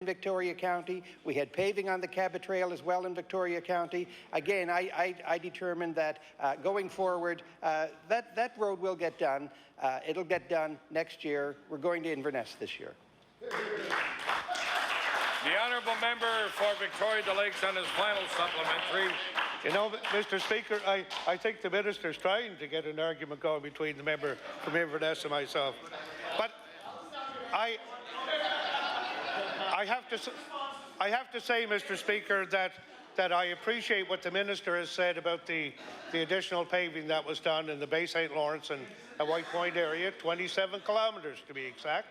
Victoria County. We had paving on the Cabot Trail as well in Victoria County. Again, I determined that going forward, that road will get done. It'll get done next year. We're going to Inverness this year. The honourable member for Victoria the Lakes on his final supplementary. You know, Mr. Speaker, I think the minister's trying to get an argument going between the member from Inverness and myself. But I have to say, Mr. Speaker, that I appreciate what the minister has said about the additional paving that was done in the Bay St. Lawrence and White Point area, 27 kilometres to be exact,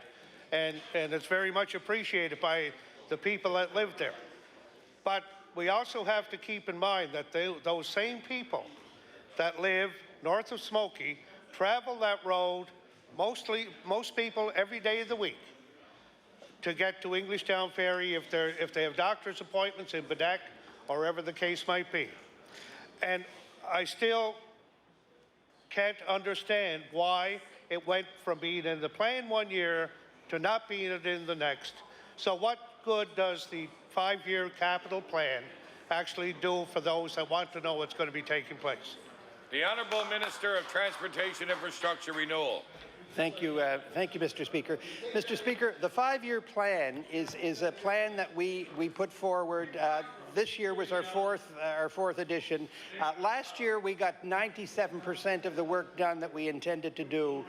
and it's very much appreciated by the people that live there. But we also have to keep in mind that those same people that live north of Smoky travel that road, most people every day of the week, to get to Englishtown Ferry if they have doctor's appointments in Bedeck or wherever the case might be. And I still can't understand why it went from being in the plan one year to not being in the next. So what good does the 5-year capital plan actually do for those that want to know what's going to be taking place? The Honourable Minister of Transportation Infrastructure Renewal. Thank you, Mr. Speaker. Mr. Speaker, the 5-year plan is a plan that we put forward. This year was our fourth edition. Last year we got 97% of the work done that we intended to do.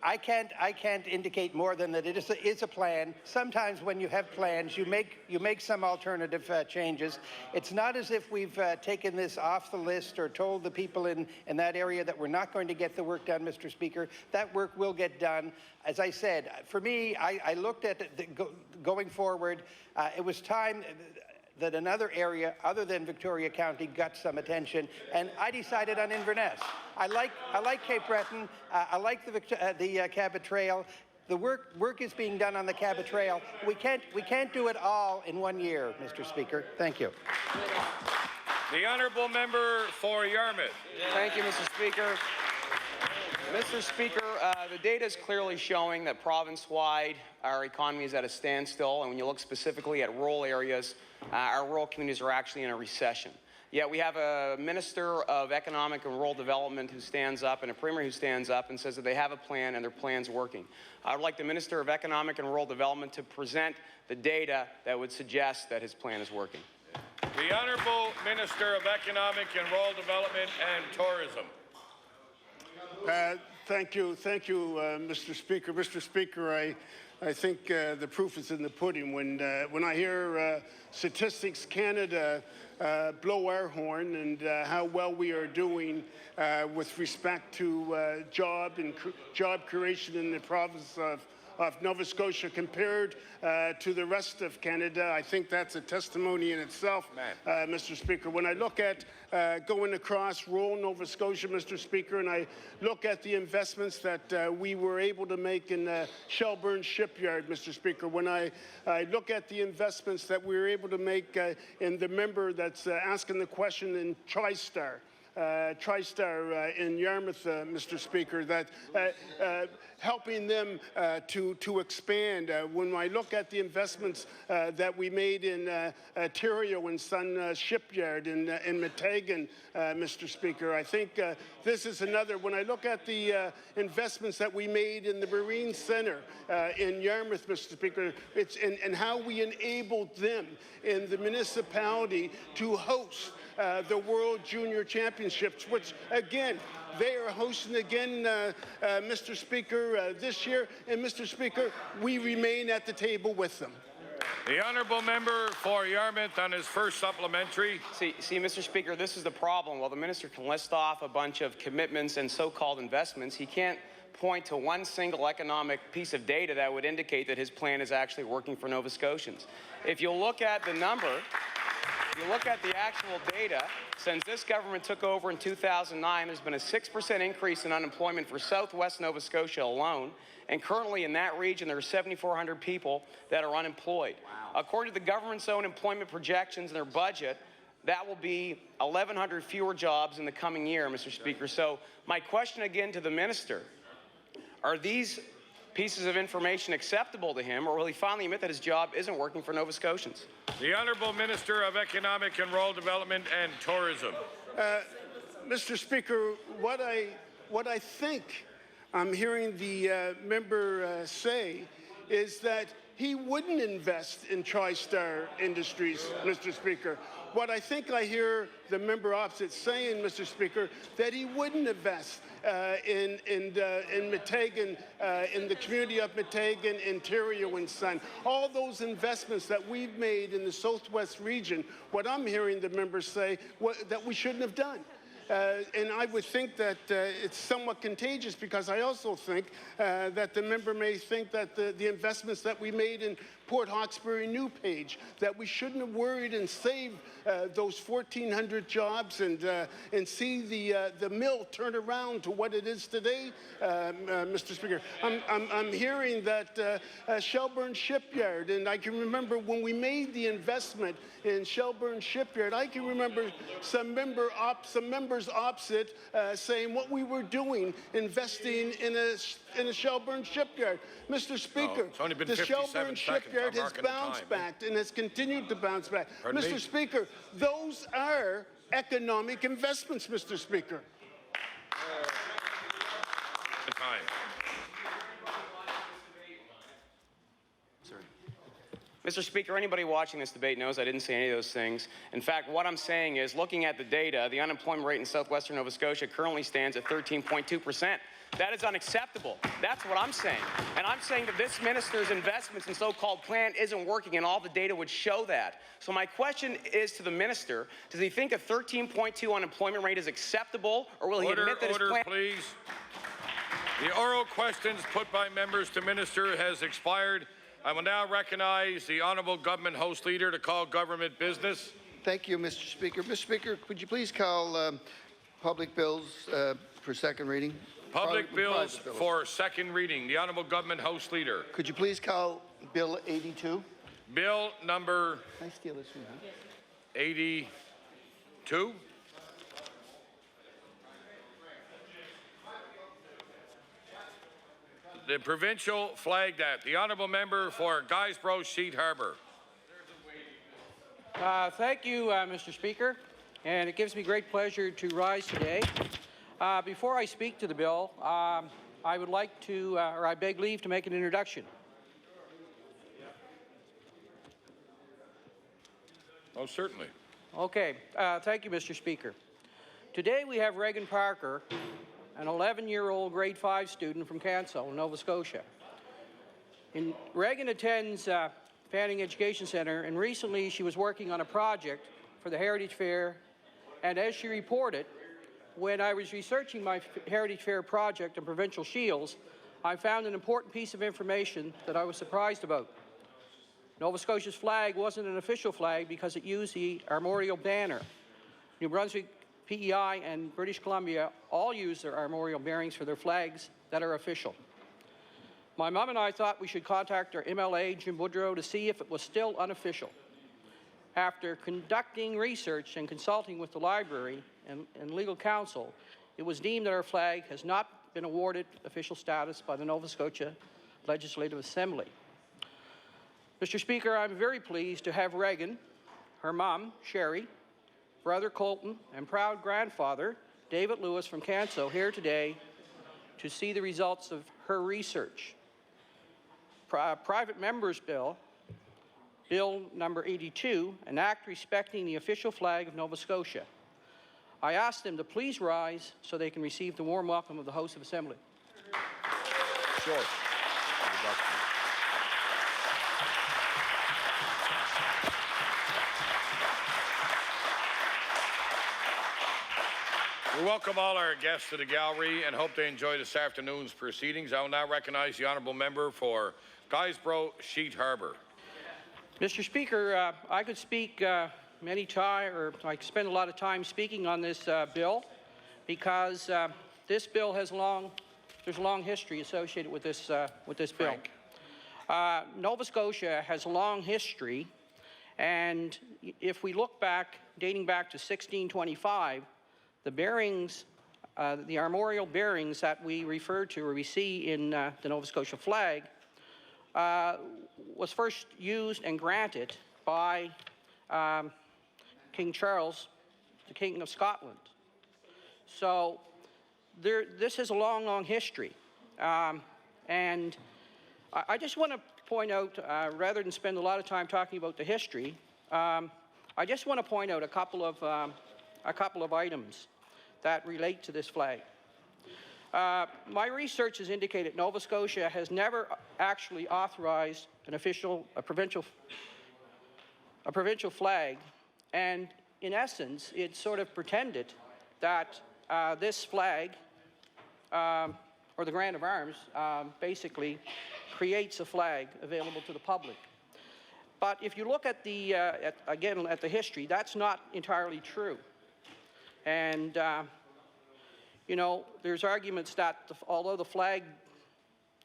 I can't indicate more than that it is a plan. Sometimes when you have plans, you make some alternative changes. It's not as if we've taken this off the list or told the people in that area that we're not going to get the work done, Mr. Speaker. That work will get done. As I said, for me, I looked at going forward. It was time that another area other than Victoria County got some attention, and I decided on Inverness. I like Cape Breton. I like the Cabot Trail. The work is being done on the Cabot Trail. We can't do it all in 1 year, Mr. Speaker. Thank you. The honourable member for Yarmouth. Thank you, Mr. Speaker. Mr. Speaker, the data is clearly showing that province-wide our economy is at a standstill, and when you look specifically at rural areas, our rural communities are actually in a recession. Yet we have a Minister of Economic and Rural Development who stands up and a Premier who stands up and says that they have a plan and their plan's working. I would like the Minister of Economic and Rural Development to present the data that would suggest that his plan is working. The Honourable Minister of Economic and Rural Development and Tourism. Thank you, Mr. Speaker. Mr. Speaker, I think the proof is in the pudding. When I hear Statistics Canada blow our horn and how well we are doing with respect to job creation in the province of Nova Scotia compared to the rest of Canada, I think that's a testimony in itself, Mr. Speaker. When I look at going across rural Nova Scotia, Mr. Speaker, and I look at the investments that we were able to make in Shelburne Shipyard, Mr. Speaker, when I look at the investments that we were able to make in the member that's asking the question in TriStar, in Yarmouth, Mr. Speaker, that helping them to expand. When I look at the investments that we made in Ontario and Sun Shipyard in Metagan, Mr. Speaker, I think this is another. When I look at the investments that we made in the Marine Centre in Yarmouth, Mr. Speaker, it's and how we enabled them in the municipality to host the World Junior Championships, which, again, they are hosting again, Mr. Speaker, this year. And, Mr. Speaker, we remain at the table with them. The honourable member for Yarmouth on his first supplementary. See, Mr. Speaker, this is the problem. While the minister can list off a bunch of commitments and so-called investments, he can't point to one single economic piece of data that would indicate that his plan is actually working for Nova Scotians. If you look at the number, if you look at the actual data, since this government took over in 2009, there's been a 6% increase in unemployment for southwest Nova Scotia alone, and currently in that region there are 7,400 people that are unemployed. Wow. According to the government's own employment projections and their budget, that will be 1,100 fewer jobs in the coming year, Mr. Speaker. So my question again to the minister, are these pieces of information acceptable to him, or will he finally admit that his job isn't working for Nova Scotians? The Honourable Minister of Economic and Rural Development and Tourism. Mr. Speaker, what I think I'm hearing the member say is that he wouldn't invest in TriStar Industries, Mr. Speaker. What I think I hear the member opposite saying, Mr. Speaker, that he wouldn't invest in Meteghan, in the community of Meteghan, Ontario and Son. All those investments that we've made in the Southwest region, what I'm hearing the members say, that we shouldn't have done. And I would think that it's somewhat contagious, because I also think that the member may think that the investments that we made in Port Hawkesbury New Page, that we shouldn't have worried and saved those 1,400 jobs and see the mill turn around to what it is today, Mr. Speaker. I'm hearing that Shelburne Shipyard, and I can remember when we made the investment in Shelburne Shipyard, I can remember some members opposite saying what we were doing, investing in a Shelburne Shipyard. Mr. Speaker, it's only been the 57 Shelburne seconds. Shipyard has bounced back and has continued to bounce back. Mr. Speaker, those are economic investments, Mr. Speaker. Time. Mr. Speaker, anybody watching this debate knows I didn't say any of those things. In fact, what I'm saying is, looking at the data, the unemployment rate in southwestern Nova Scotia currently stands at 13.2%. That is unacceptable. That's what I'm saying. And I'm saying that this minister's investments in so-called plan isn't working, and all the data would show that. So my question is to the minister, does he think a 13.2 unemployment rate is acceptable, or will he admit that his plan... Please. The oral questions put by members to minister has expired. I will now recognize the Honourable Government House Leader to call government business. Thank you, Mr. Speaker. Mr. Speaker, could you please call public bills for second reading? Public bills for second reading. The Honourable Government House Leader. Could you please call Bill 82? Bill number... Can I steal this one? Huh? 82. The Provincial Flag Act. The Honourable Member for Guysborough Sheet Harbour. Thank you, Mr. Speaker, and it gives me great pleasure to rise today. Before I speak to the bill, I would like to, or I beg leave to make an introduction. Oh, certainly. Okay, thank you, Mr. Speaker. Today we have Reagan Parker, an 11-year-old grade 5 student from Canso, Nova Scotia. Reagan attends Fanning Education Centre, and recently she was working on a project for the Heritage Fair, and as she reported, when I was researching my Heritage Fair project on provincial shields, I found an important piece of information that I was surprised about. Nova Scotia's flag wasn't an official flag because it used the armorial banner. New Brunswick, PEI, and British Columbia all use their armorial bearings for their flags that are official. My mom and I thought we should contact our MLA, Jim Woodrow, to see if it was still unofficial. After conducting research and consulting with the library and legal counsel, it was deemed that our flag has not been awarded official status by the Nova Scotia Legislative Assembly. Mr. Speaker, I'm very pleased to have Reagan, her mom, Sherry, brother Colton, and proud grandfather, David Lewis from Canso, here today to see the results of her research. Private Members Bill, Bill number 82, an act respecting the official flag of Nova Scotia. I ask them to please rise so they can receive the warm welcome of the House of Assembly. Sure. We welcome all our guests to the gallery and hope they enjoy this afternoon's proceedings. I will now recognize the Honourable Member for Guysborough Sheet Harbour. Mr. Speaker, I could speak many times, or I could spend a lot of time speaking on this bill, because this bill has there's a long history associated with this bill. Nova Scotia has a long history, and if we look back, dating back to 1625, the bearings the armorial bearings that we refer to or we see in the Nova Scotia flag was first used and granted by King Charles, the King of Scotland. So this is a long, long history. And I just want to point out, rather than spend a lot of time talking about the history, I just want to point out a couple of items that relate to this flag. My research has indicated Nova Scotia has never actually authorized a provincial flag, and in essence, it sort of pretended that this flag, or the grant of arms, basically creates a flag available to the public. But if you look at again at the history, that's not entirely true. And you know, there's arguments that although the flag,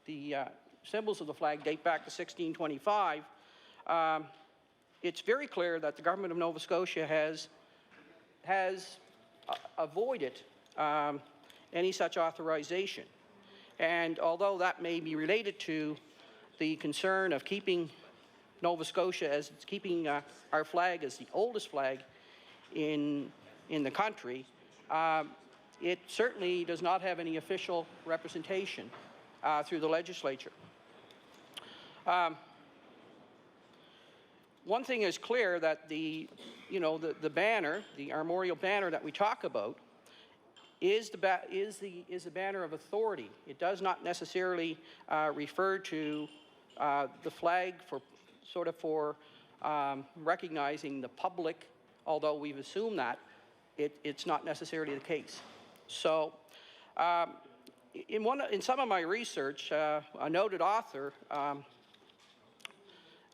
the symbols of the flag date back to 1625, it's very clear that the government of Nova Scotia has avoided any such authorization. And although that may be related to the concern of keeping Nova Scotia as keeping our flag as the oldest flag in the country, it certainly does not have any official representation through the legislature. One thing is clear, that the banner, the armorial banner that we talk about, is the banner of authority. It does not necessarily refer to the flag for recognizing the public, although we've assumed that it's not necessarily the case. So, in some of my research, a noted author,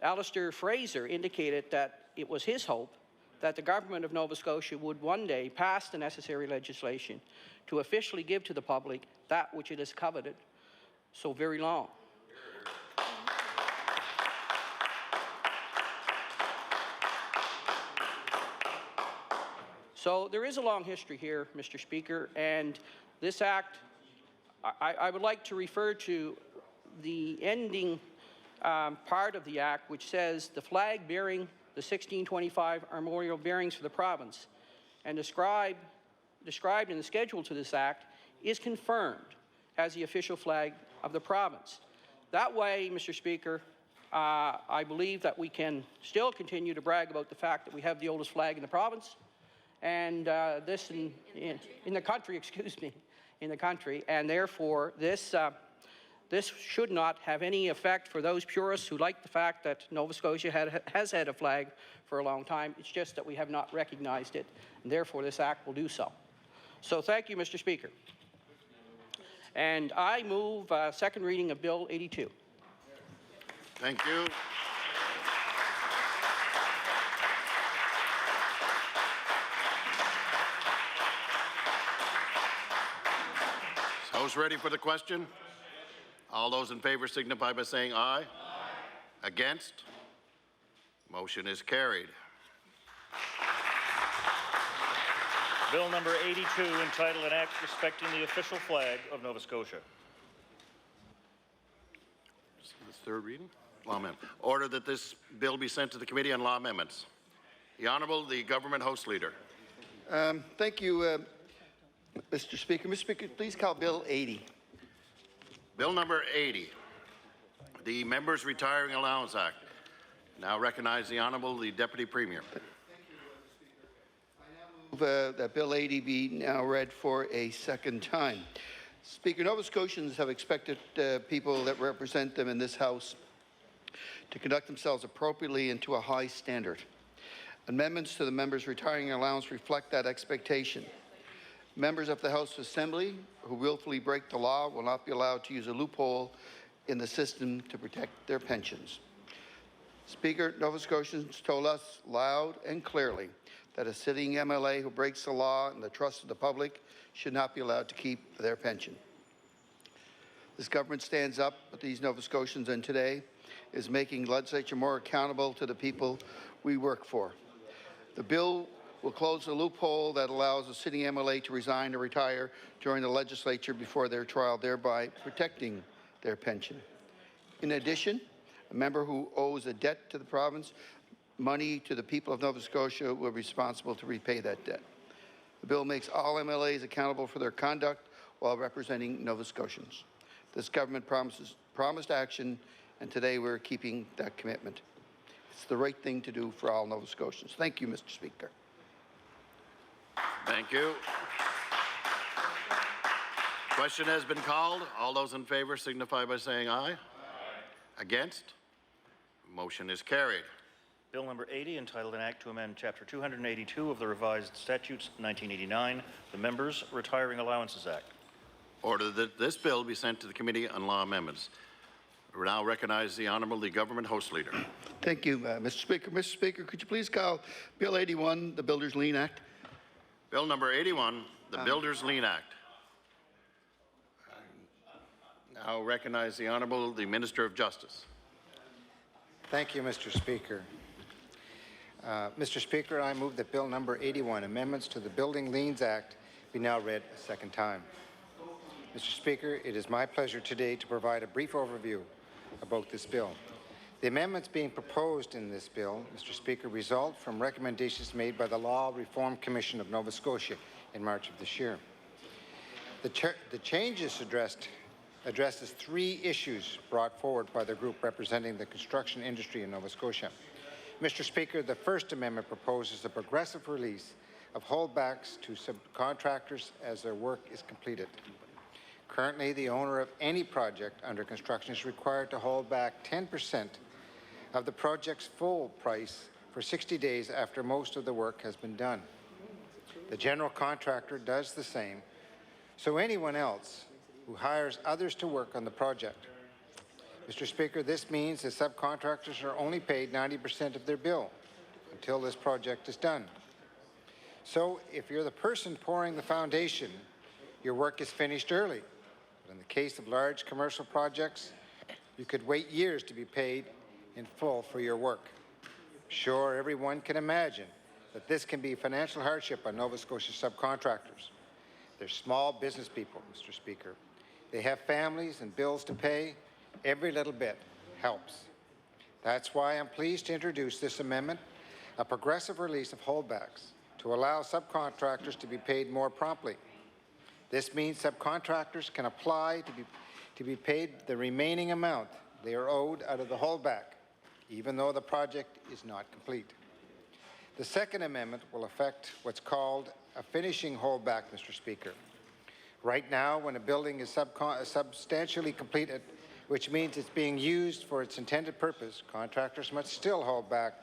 Alistair Fraser, indicated that it was his hope that the government of Nova Scotia would one day pass the necessary legislation to officially give to the public that which it has coveted so very long. So there is a long history here, Mr. Speaker, and this act, I would like to refer to the ending part of the act, which says the flag bearing the 1625 armorial bearings for the province and described in the schedule to this act is confirmed as the official flag of the province. That way, Mr. Speaker, I believe that we can still continue to brag about the fact that we have the oldest flag in the province, and this in the country, excuse me, in the country, and therefore this should not have any effect for those purists who like the fact that Nova Scotia has had a flag for a long time. It's just that we have not recognized it, and therefore this act will do so. So thank you, Mr. Speaker. And I move second reading of Bill 82. Thank you. House ready for the question? All those in favor signify by saying aye. Aye. Against? Motion is carried. Bill number 82, entitled An Act Respecting the Official Flag of Nova Scotia. This is the third reading. Law amendment. Order that this bill be sent to the Committee on Law Amendments. The Honourable, the Government House Leader. Thank you, Mr. Speaker. Mr. Speaker, please call Bill 80. Bill number 80, the Members Retiring Allowance Act. Now recognize the Honourable, the Deputy Premier. I now move that Bill 80 be now read for a second time. Speaker, Nova Scotians have expected people that represent them in this House to conduct themselves appropriately and to a high standard. Amendments to the Members Retiring Allowance reflect that expectation. Members of the House of Assembly who willfully break the law will not be allowed to use a loophole in the system to protect their pensions. Speaker, Nova Scotians told us loud and clearly that a sitting MLA who breaks the law and the trust of the public should not be allowed to keep their pension. This government stands up with these Nova Scotians and today is making legislature more accountable to the people we work for. The bill will close the loophole that allows a sitting MLA to resign or retire during the legislature before their trial, thereby protecting their pension. In addition, a member who owes a debt to the province, money to the people of Nova Scotia, will be responsible to repay that debt. The bill makes all MLAs accountable for their conduct while representing Nova Scotians. This government promised action, and today we're keeping that commitment. It's the right thing to do for all Nova Scotians. Thank you, Mr. Speaker. Thank you. Question has been called. All those in favor signify by saying aye. Against? Motion is carried. Bill number 80, entitled an Act to amend Chapter 282 of the Revised Statutes 1989, the Members Retiring Allowances Act. Order that this bill be sent to the Committee on Law Amendments. We now recognize the Honourable the Government Host Leader. Thank you, Mr. Speaker. Mr. Speaker, could you please call Bill 81, the Builders Lien Act? Bill number 81, the Builders Lien Act. I now recognize the Honourable the Minister of Justice. Thank you, Mr. Speaker. Mr. Speaker, I move that Bill number 81, amendments to the Building Liens Act, be now read a second time. Mr. Speaker, it is my pleasure today to provide a brief overview about this bill. The amendments being proposed in this bill, Mr. Speaker, result from recommendations made by the Law Reform Commission of Nova Scotia in March of this year. The changes addresses three issues brought forward by the group representing the construction industry in Nova Scotia. Mr. Speaker, the first amendment proposes a progressive release of holdbacks to subcontractors as their work is completed. Currently, the owner of any project under construction is required to hold back 10% of the project's full price for 60 days after most of the work has been done. The general contractor does the same, so anyone else who hires others to work on the project. Mr. Speaker, this means that subcontractors are only paid 90% of their bill until this project is done. So if you're the person pouring the foundation, your work is finished early. But in the case of large commercial projects, you could wait years to be paid in full for your work. Sure, everyone can imagine that this can be financial hardship on Nova Scotia subcontractors. They're small business people, Mr. Speaker. They have families and bills to pay. Every little bit helps. That's why I'm pleased to introduce this amendment, a progressive release of holdbacks to allow subcontractors to be paid more promptly. This means subcontractors can apply to be paid the remaining amount they are owed out of the holdback, even though the project is not complete. The second amendment will affect what's called a finishing holdback, Mr. Speaker. Right now, when a building is substantially completed, which means it's being used for its intended purpose, contractors must still hold back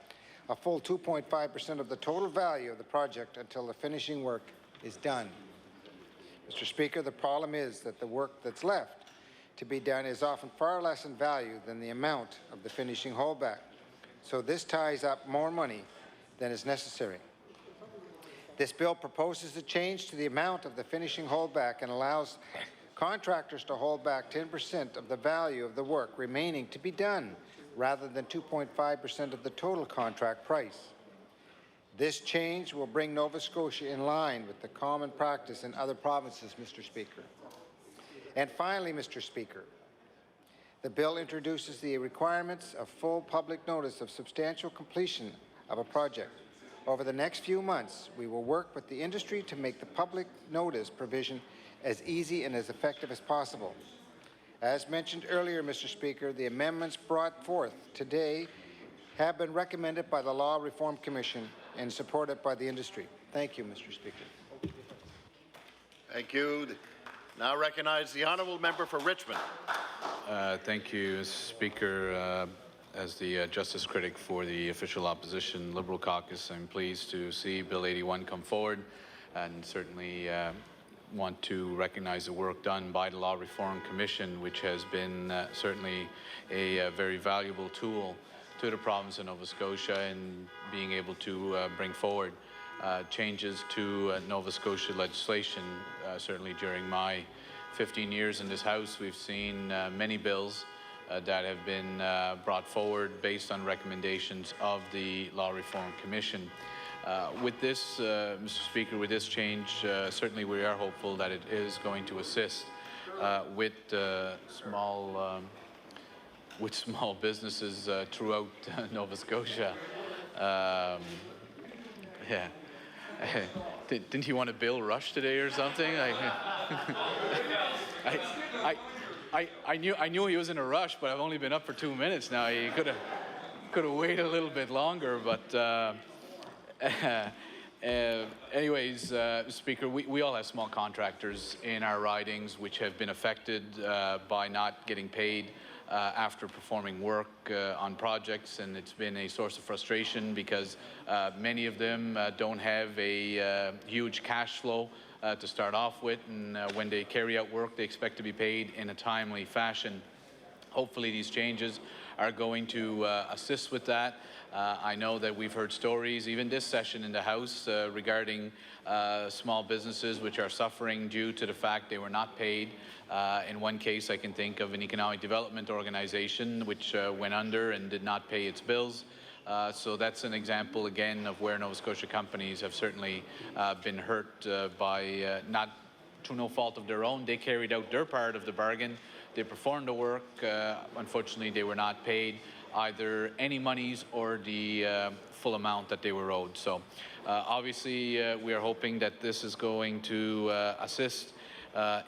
a full 2.5% of the total value of the project until the finishing work is done. Mr. Speaker, the problem is that the work that's left to be done is often far less in value than the amount of the finishing holdback. So this ties up more money than is necessary. This bill proposes a change to the amount of the finishing holdback and allows contractors to hold back 10% of the value of the work remaining to be done, rather than 2.5% of the total contract price. This change will bring Nova Scotia in line with the common practice in other provinces, Mr. Speaker. And finally, Mr. Speaker, the bill introduces the requirements of full public notice of substantial completion of a project. Over the next few months, we will work with the industry to make the public notice provision as easy and as effective as possible. As mentioned earlier, Mr. Speaker, the amendments brought forth today have been recommended by the Law Reform Commission and supported by the industry. Thank you, Mr. Speaker. Thank you. Now recognize the Honourable Member for Richmond. Thank you, Mr. Speaker. As the Justice Critic for the official opposition Liberal caucus, I'm pleased to see Bill 81 come forward, and certainly want to recognize the work done by the Law Reform Commission, which has been certainly a very valuable tool to the province of Nova Scotia in being able to bring forward changes to Nova Scotia legislation. Certainly during my 15 years in this House, we've seen many bills that have been brought forward based on recommendations of the Law Reform Commission. With this, Mr. Speaker, with this change, certainly we are hopeful that it is going to assist with small businesses throughout Nova Scotia. Yeah. Didn't you want a Bill Rush today or something? I knew he was in a rush, but I've only been up for 2 minutes now. He could have waited a little bit longer, but anyways, Speaker, we all have small contractors in our ridings which have been affected by not getting paid after performing work on projects, and it's been a source of frustration because many of them don't have a huge cash flow to start off with, and when they carry out work, they expect to be paid in a timely fashion. Hopefully these changes are going to assist with that. I know that we've heard stories, even this session in the House, regarding small businesses which are suffering due to the fact they were not paid. In one case, I can think of an economic development organization which went under and did not pay its bills. So that's an example, again, of where Nova Scotia companies have certainly been hurt by not through no fault of their own. They carried out their part of the bargain. They performed the work. Unfortunately, they were not paid either any monies or the full amount that they were owed. So obviously, we are hoping that this is going to assist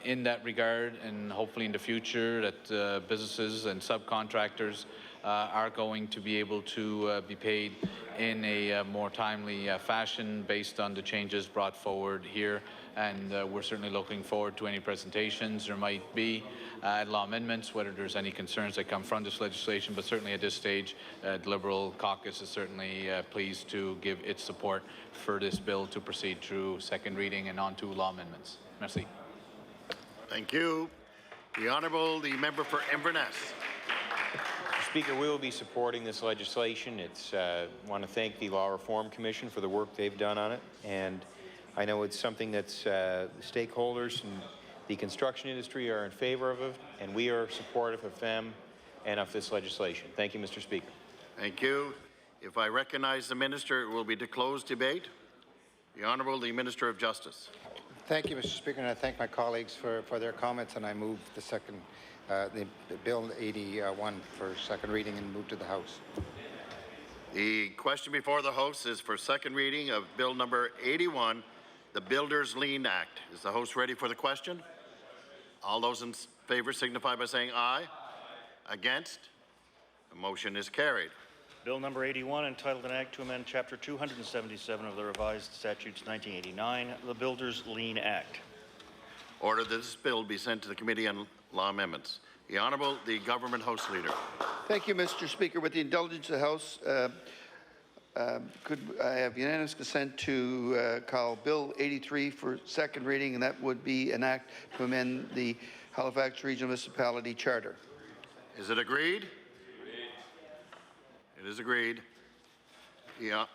in that regard, and hopefully in the future that businesses and subcontractors are going to be able to be paid in a more timely fashion based on the changes brought forward here. And we're certainly looking forward to any presentations there might be law amendments, whether there's any concerns that come from this legislation. But certainly at this stage, the Liberal caucus is certainly pleased to give its support for this bill to proceed through second reading and on to law amendments. Merci. Thank you. The Honourable, the member for Inverness. Mr. Speaker, we will be supporting this legislation. I want to thank the Law Reform Commission for the work they've done on it, and I know it's something that's the stakeholders and the construction industry are in favor of it, and we are supportive of them and of this legislation. Thank you, Mr. Speaker. Thank you. If I recognize the Minister, it will be to close debate. The Honourable, the Minister of Justice. Thank you, Mr. Speaker, and I thank my colleagues for their comments, and I move the Bill 81 for second reading and move to the House. The question before the House is for second reading of Bill number 81, the Builders Lien Act. Is the House ready for the question? All those in favor signify by saying aye. Against? The motion is carried. Bill number 81, entitled an Act to amend Chapter 277 of the Revised Statutes 1989, the Builders Lien Act. Order that this bill be sent to the Committee on Law Amendments. The Honourable, the Government House Leader. Thank you, Mr. Speaker. With the indulgence of the House, could I have unanimous consent to call Bill 83 for second reading, and that would be an act to amend the Halifax Regional Municipality Charter. Is it agreed? It is agreed. Yeah.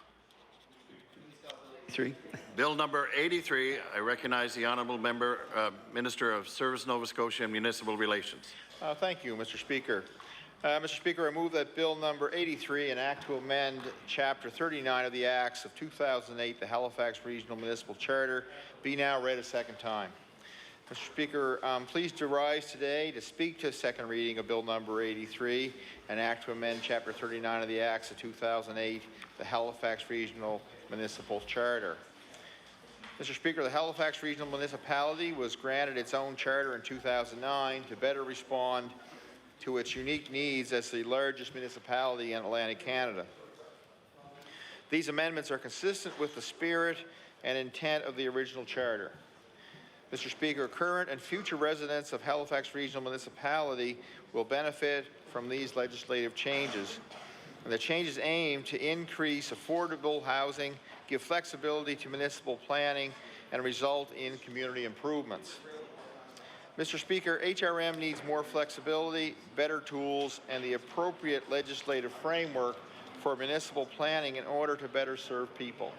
3. Bill number 83, I recognize the Honourable Member, Minister of Service, Nova Scotia and Municipal Relations. Thank you, Mr. Speaker. Mr. Speaker, I move that Bill number 83, an act to amend Chapter 39 of the Acts of 2008, the Halifax Regional Municipal Charter, be now read a second time. Mr. Speaker, I'm pleased to rise today to speak to second reading of Bill number 83, an act to amend Chapter 39 of the Acts of 2008, the Halifax Regional Municipal Charter. Mr. Speaker, the Halifax Regional Municipality was granted its own charter in 2009 to better respond to its unique needs as the largest municipality in Atlantic Canada. These amendments are consistent with the spirit and intent of the original charter. Mr. Speaker, current and future residents of Halifax Regional Municipality will benefit from these legislative changes. And the changes aim to increase affordable housing, give flexibility to municipal planning, and result in community improvements. Mr. Speaker, HRM needs more flexibility, better tools, and the appropriate legislative framework for municipal planning in order to better serve people.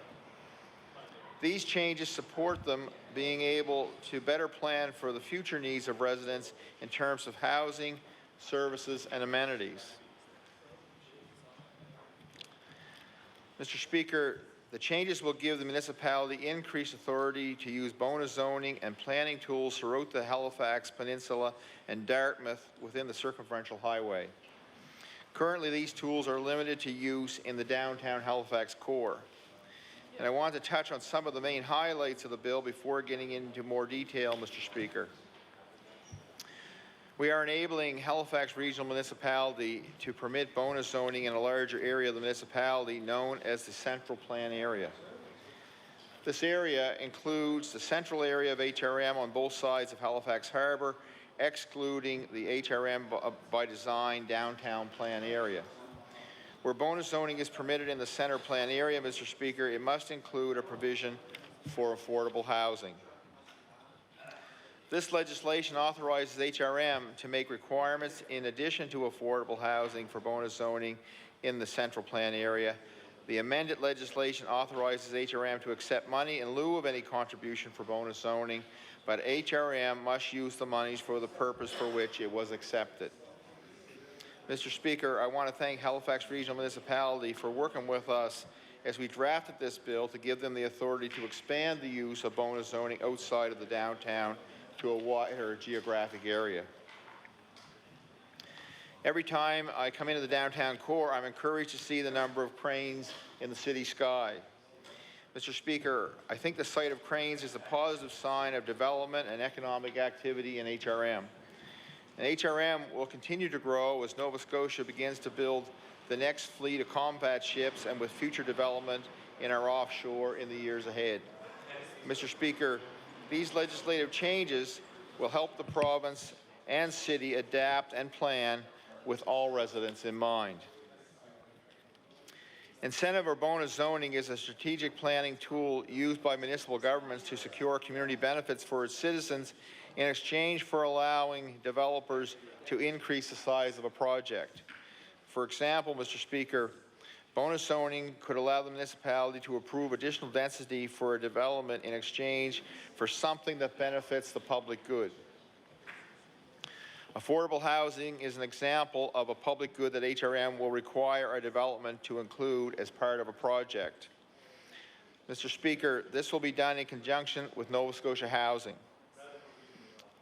These changes support them being able to better plan for the future needs of residents in terms of housing, services, and amenities. Mr. Speaker, The changes will give the municipality increased authority to use bonus zoning and planning tools throughout the Halifax Peninsula and Dartmouth within the circumferential highway. Currently, these tools are limited to use in the downtown Halifax core. And I want to touch on some of the main highlights of the bill before getting into more detail, Mr. Speaker. We are enabling Halifax Regional Municipality to permit bonus zoning in a larger area of the municipality known as the Central Plan Area. This area includes the central area of HRM on both sides of Halifax Harbour, excluding the HRM by design downtown plan area. Where bonus zoning is permitted in the Centre Plan Area, Mr. Speaker, it must include a provision for affordable housing. This legislation authorizes HRM to make requirements in addition to affordable housing for bonus zoning in the Central Plan Area. The amended legislation authorizes HRM to accept money in lieu of any contribution for bonus zoning, but HRM must use the monies for the purpose for which it was accepted. Mr. Speaker, I want to thank Halifax Regional Municipality for working with us as we drafted this bill to give them the authority to expand the use of bonus zoning outside of the downtown to a wider geographic area. Every time I come into the downtown core, I'm encouraged to see the number of cranes in the city sky. Mr. Speaker, I think the sight of cranes is a positive sign of development and economic activity in HRM. And HRM will continue to grow as Nova Scotia begins to build the next fleet of combat ships and with future development in our offshore in the years ahead. Mr. Speaker, these legislative changes will help the province and city adapt and plan with all residents in mind. Incentive or bonus zoning is a strategic planning tool used by municipal governments to secure community benefits for its citizens in exchange for allowing developers to increase the size of a project. For example, Mr. Speaker, bonus zoning could allow the municipality to approve additional density for a development in exchange for something that benefits the public good. Affordable housing is an example of a public good that HRM will require a development to include as part of a project. Mr. Speaker, this will be done in conjunction with Nova Scotia Housing.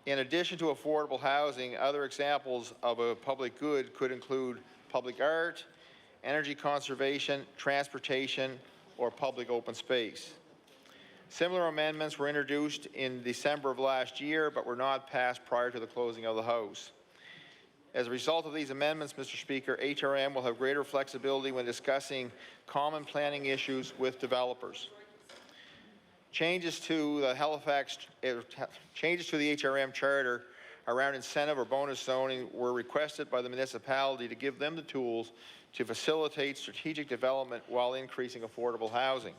In addition to affordable housing, other examples of a public good could include public art, energy conservation, transportation, or public open space. Similar amendments were introduced in December of last year, but were not passed prior to the closing of the House. As a result of these amendments, Mr. Speaker, HRM will have greater flexibility when discussing common planning issues with developers. Changes to the HRM charter around incentive or bonus zoning were requested by the municipality to give them the tools to facilitate strategic development while increasing affordable housing.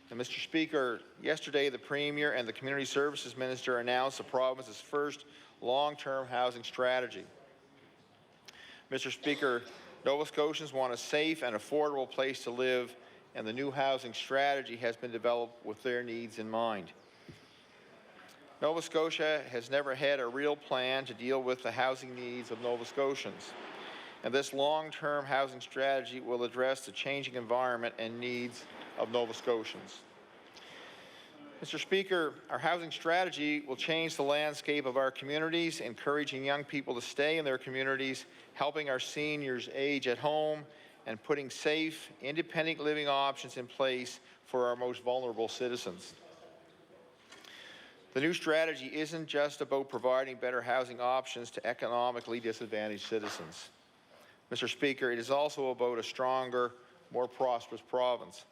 And Mr. Speaker, yesterday the Premier and the Community Services Minister announced the province's first long-term housing strategy. Mr. Speaker, Nova Scotians want a safe and affordable place to live, and the new housing strategy has been developed with their needs in mind. Nova Scotia has never had a real plan to deal with the housing needs of Nova Scotians, and this long-term housing strategy will address the changing environment and needs of Nova Scotians. Mr. Speaker, our housing strategy will change the landscape of our communities, encouraging young people to stay in their communities, helping our seniors age at home, and putting safe, independent living options in place for our most vulnerable citizens. The new strategy isn't just about providing better housing options to economically disadvantaged citizens. Mr. Speaker, it is also about a stronger, more prosperous province.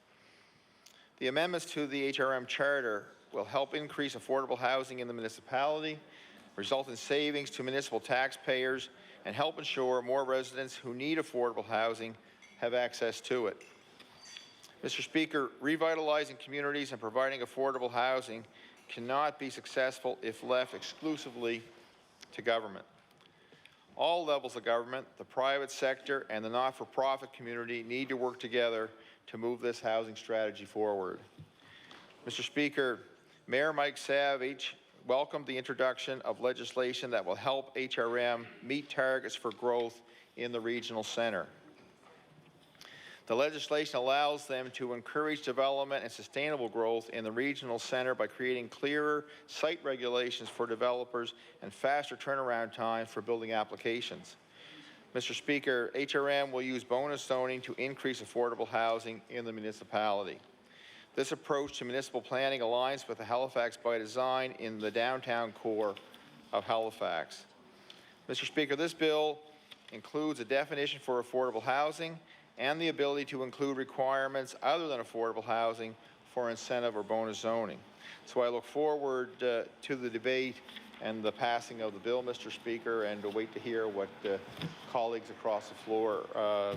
The amendments to the HRM Charter will help increase affordable housing in the municipality, result in savings to municipal taxpayers, and help ensure more residents who need affordable housing have access to it. Mr. Speaker, revitalizing communities and providing affordable housing cannot be successful if left exclusively to government. All levels of government, the private sector, and the not-for-profit community need to work together to move this housing strategy forward. Mr. Speaker, Mayor Mike Savage welcomed the introduction of legislation that will help HRM meet targets for growth in the regional centre. The legislation allows them to encourage development and sustainable growth in the regional centre by creating clearer site regulations for developers and faster turnaround times for building applications. Mr. Speaker, HRM will use bonus zoning to increase affordable housing in the municipality. This approach to municipal planning aligns with the Halifax by Design in the downtown core of Halifax. Mr. Speaker, this bill includes a definition for affordable housing and the ability to include requirements other than affordable housing for incentive or bonus zoning. So I look forward to the debate and the passing of the bill, Mr. Speaker, and to wait to hear what colleagues across the floor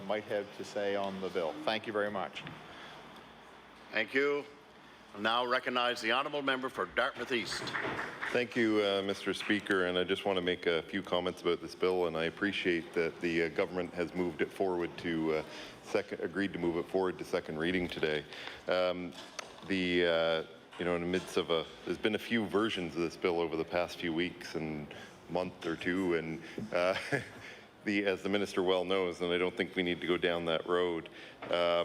might have to say on the bill. Thank you very much. Thank you. I now recognize the honourable member for Dartmouth East. Thank you, Mr. Speaker, and I just want to make a few comments about this bill, and I appreciate that the government has moved it forward to agreed to move it forward to second reading today. You know, in the midst of there's been a few versions of this bill over the past few weeks and month or two, and as the minister well knows, and I don't think we need to go down that road. I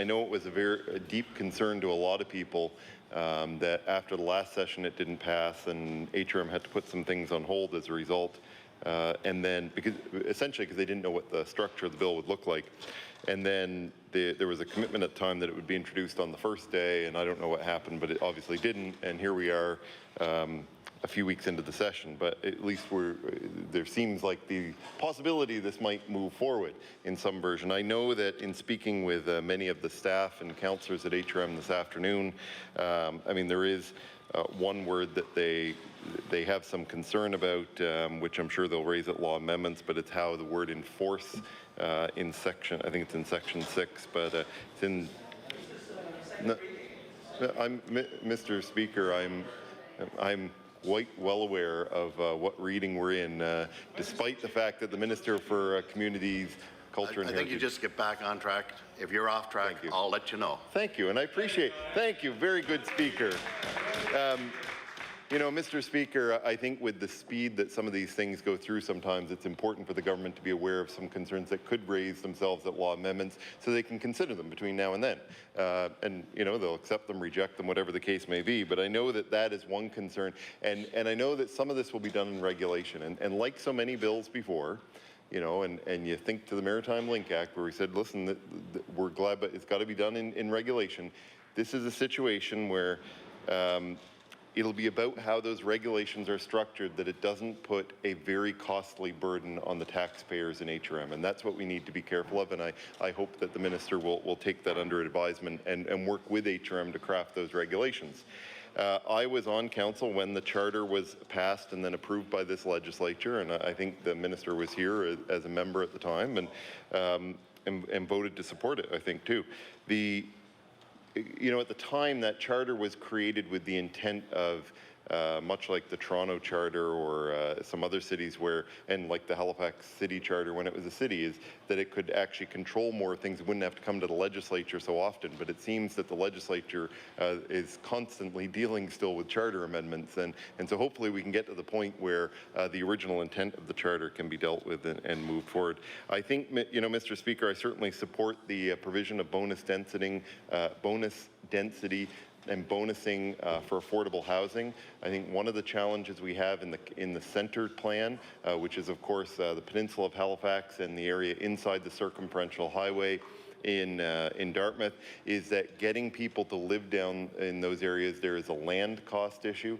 know it was a deep concern to a lot of people that after the last session it didn't pass, and HRM had to put some things on hold as a result. And then, essentially because they didn't know what the structure of the bill would look like. And then there was a commitment at the time that it would be introduced on the first day, and I don't know what happened, but it obviously didn't. And here we are a few weeks into the session, but at least there seems like the possibility this might move forward in some version. I know that in speaking with many of the staff and councillors at HRM this afternoon, I mean, there is one word that they have some concern about, which I'm sure they'll raise at law amendments, but it's how the word enforce in section, I think it's in section 6, but it's in, Mr. Speaker, I'm quite well aware of what reading we're in, despite the fact that the Minister for Communities, Culture and I think you just get back on track. If you're off track, I'll let you know. Thank you, and I appreciate. Thank you, very good speaker. You know, Mr. Speaker, I think with the speed that some of these things go through sometimes, it's important for the government to be aware of some concerns that could raise themselves at law amendments so they can consider them between now and then. And, you know, they'll accept them, reject them, whatever the case may be. But I know that that is one concern. And I know that some of this will be done in regulation. And like so many bills before, you know, and you think to the Maritime Link Act where we said, listen, we're glad, but it's got to be done in regulation. This is a situation where it'll be about how those regulations are structured, that it doesn't put a very costly burden on the taxpayers in HRM. And that's what we need to be careful of. And I hope that the minister will take that under advisement and work with HRM to craft those regulations. I was on council when the charter was passed and then approved by this legislature, and I think the minister was here as a member at the time and voted to support it, I think, too. You know, at the time that charter was created with the intent of, much like the Toronto Charter or some other cities where, and like the Halifax City Charter when it was a city, is that it could actually control more things. It wouldn't have to come to the legislature so often, but it seems that the legislature is constantly dealing still with charter amendments. And so hopefully we can get to the point where the original intent of the charter can be dealt with and moved forward. I think, you know, Mr. Speaker, I certainly support the provision of bonus density and bonusing for affordable housing. I think one of the challenges we have in the centered plan, which is of course the peninsula of Halifax and the area inside the circumferential highway in Dartmouth, is that getting people to live down in those areas, there is a land cost issue,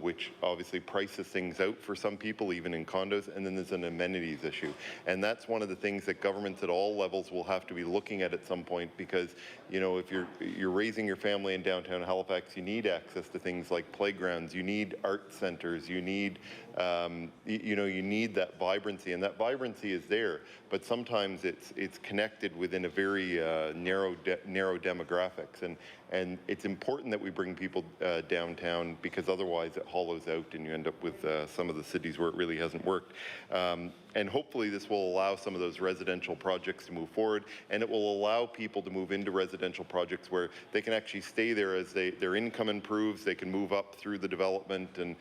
which obviously prices things out for some people, even in condos, and then there's an amenities issue. And that's one of the things that governments at all levels will have to be looking at some point, because, you know, if you're raising your family in downtown Halifax, you need access to things like playgrounds, you need art centers, you need, you know, you need that vibrancy, and that vibrancy is there, but sometimes it's connected within a very narrow demographics, and it's important that we bring people downtown, because otherwise it hollows out and you end up with some of the cities where it really hasn't worked. And hopefully this will allow some of those residential projects to move forward, and it will allow people to move into residential projects where they can actually stay there as their income improves. They can move up through the development and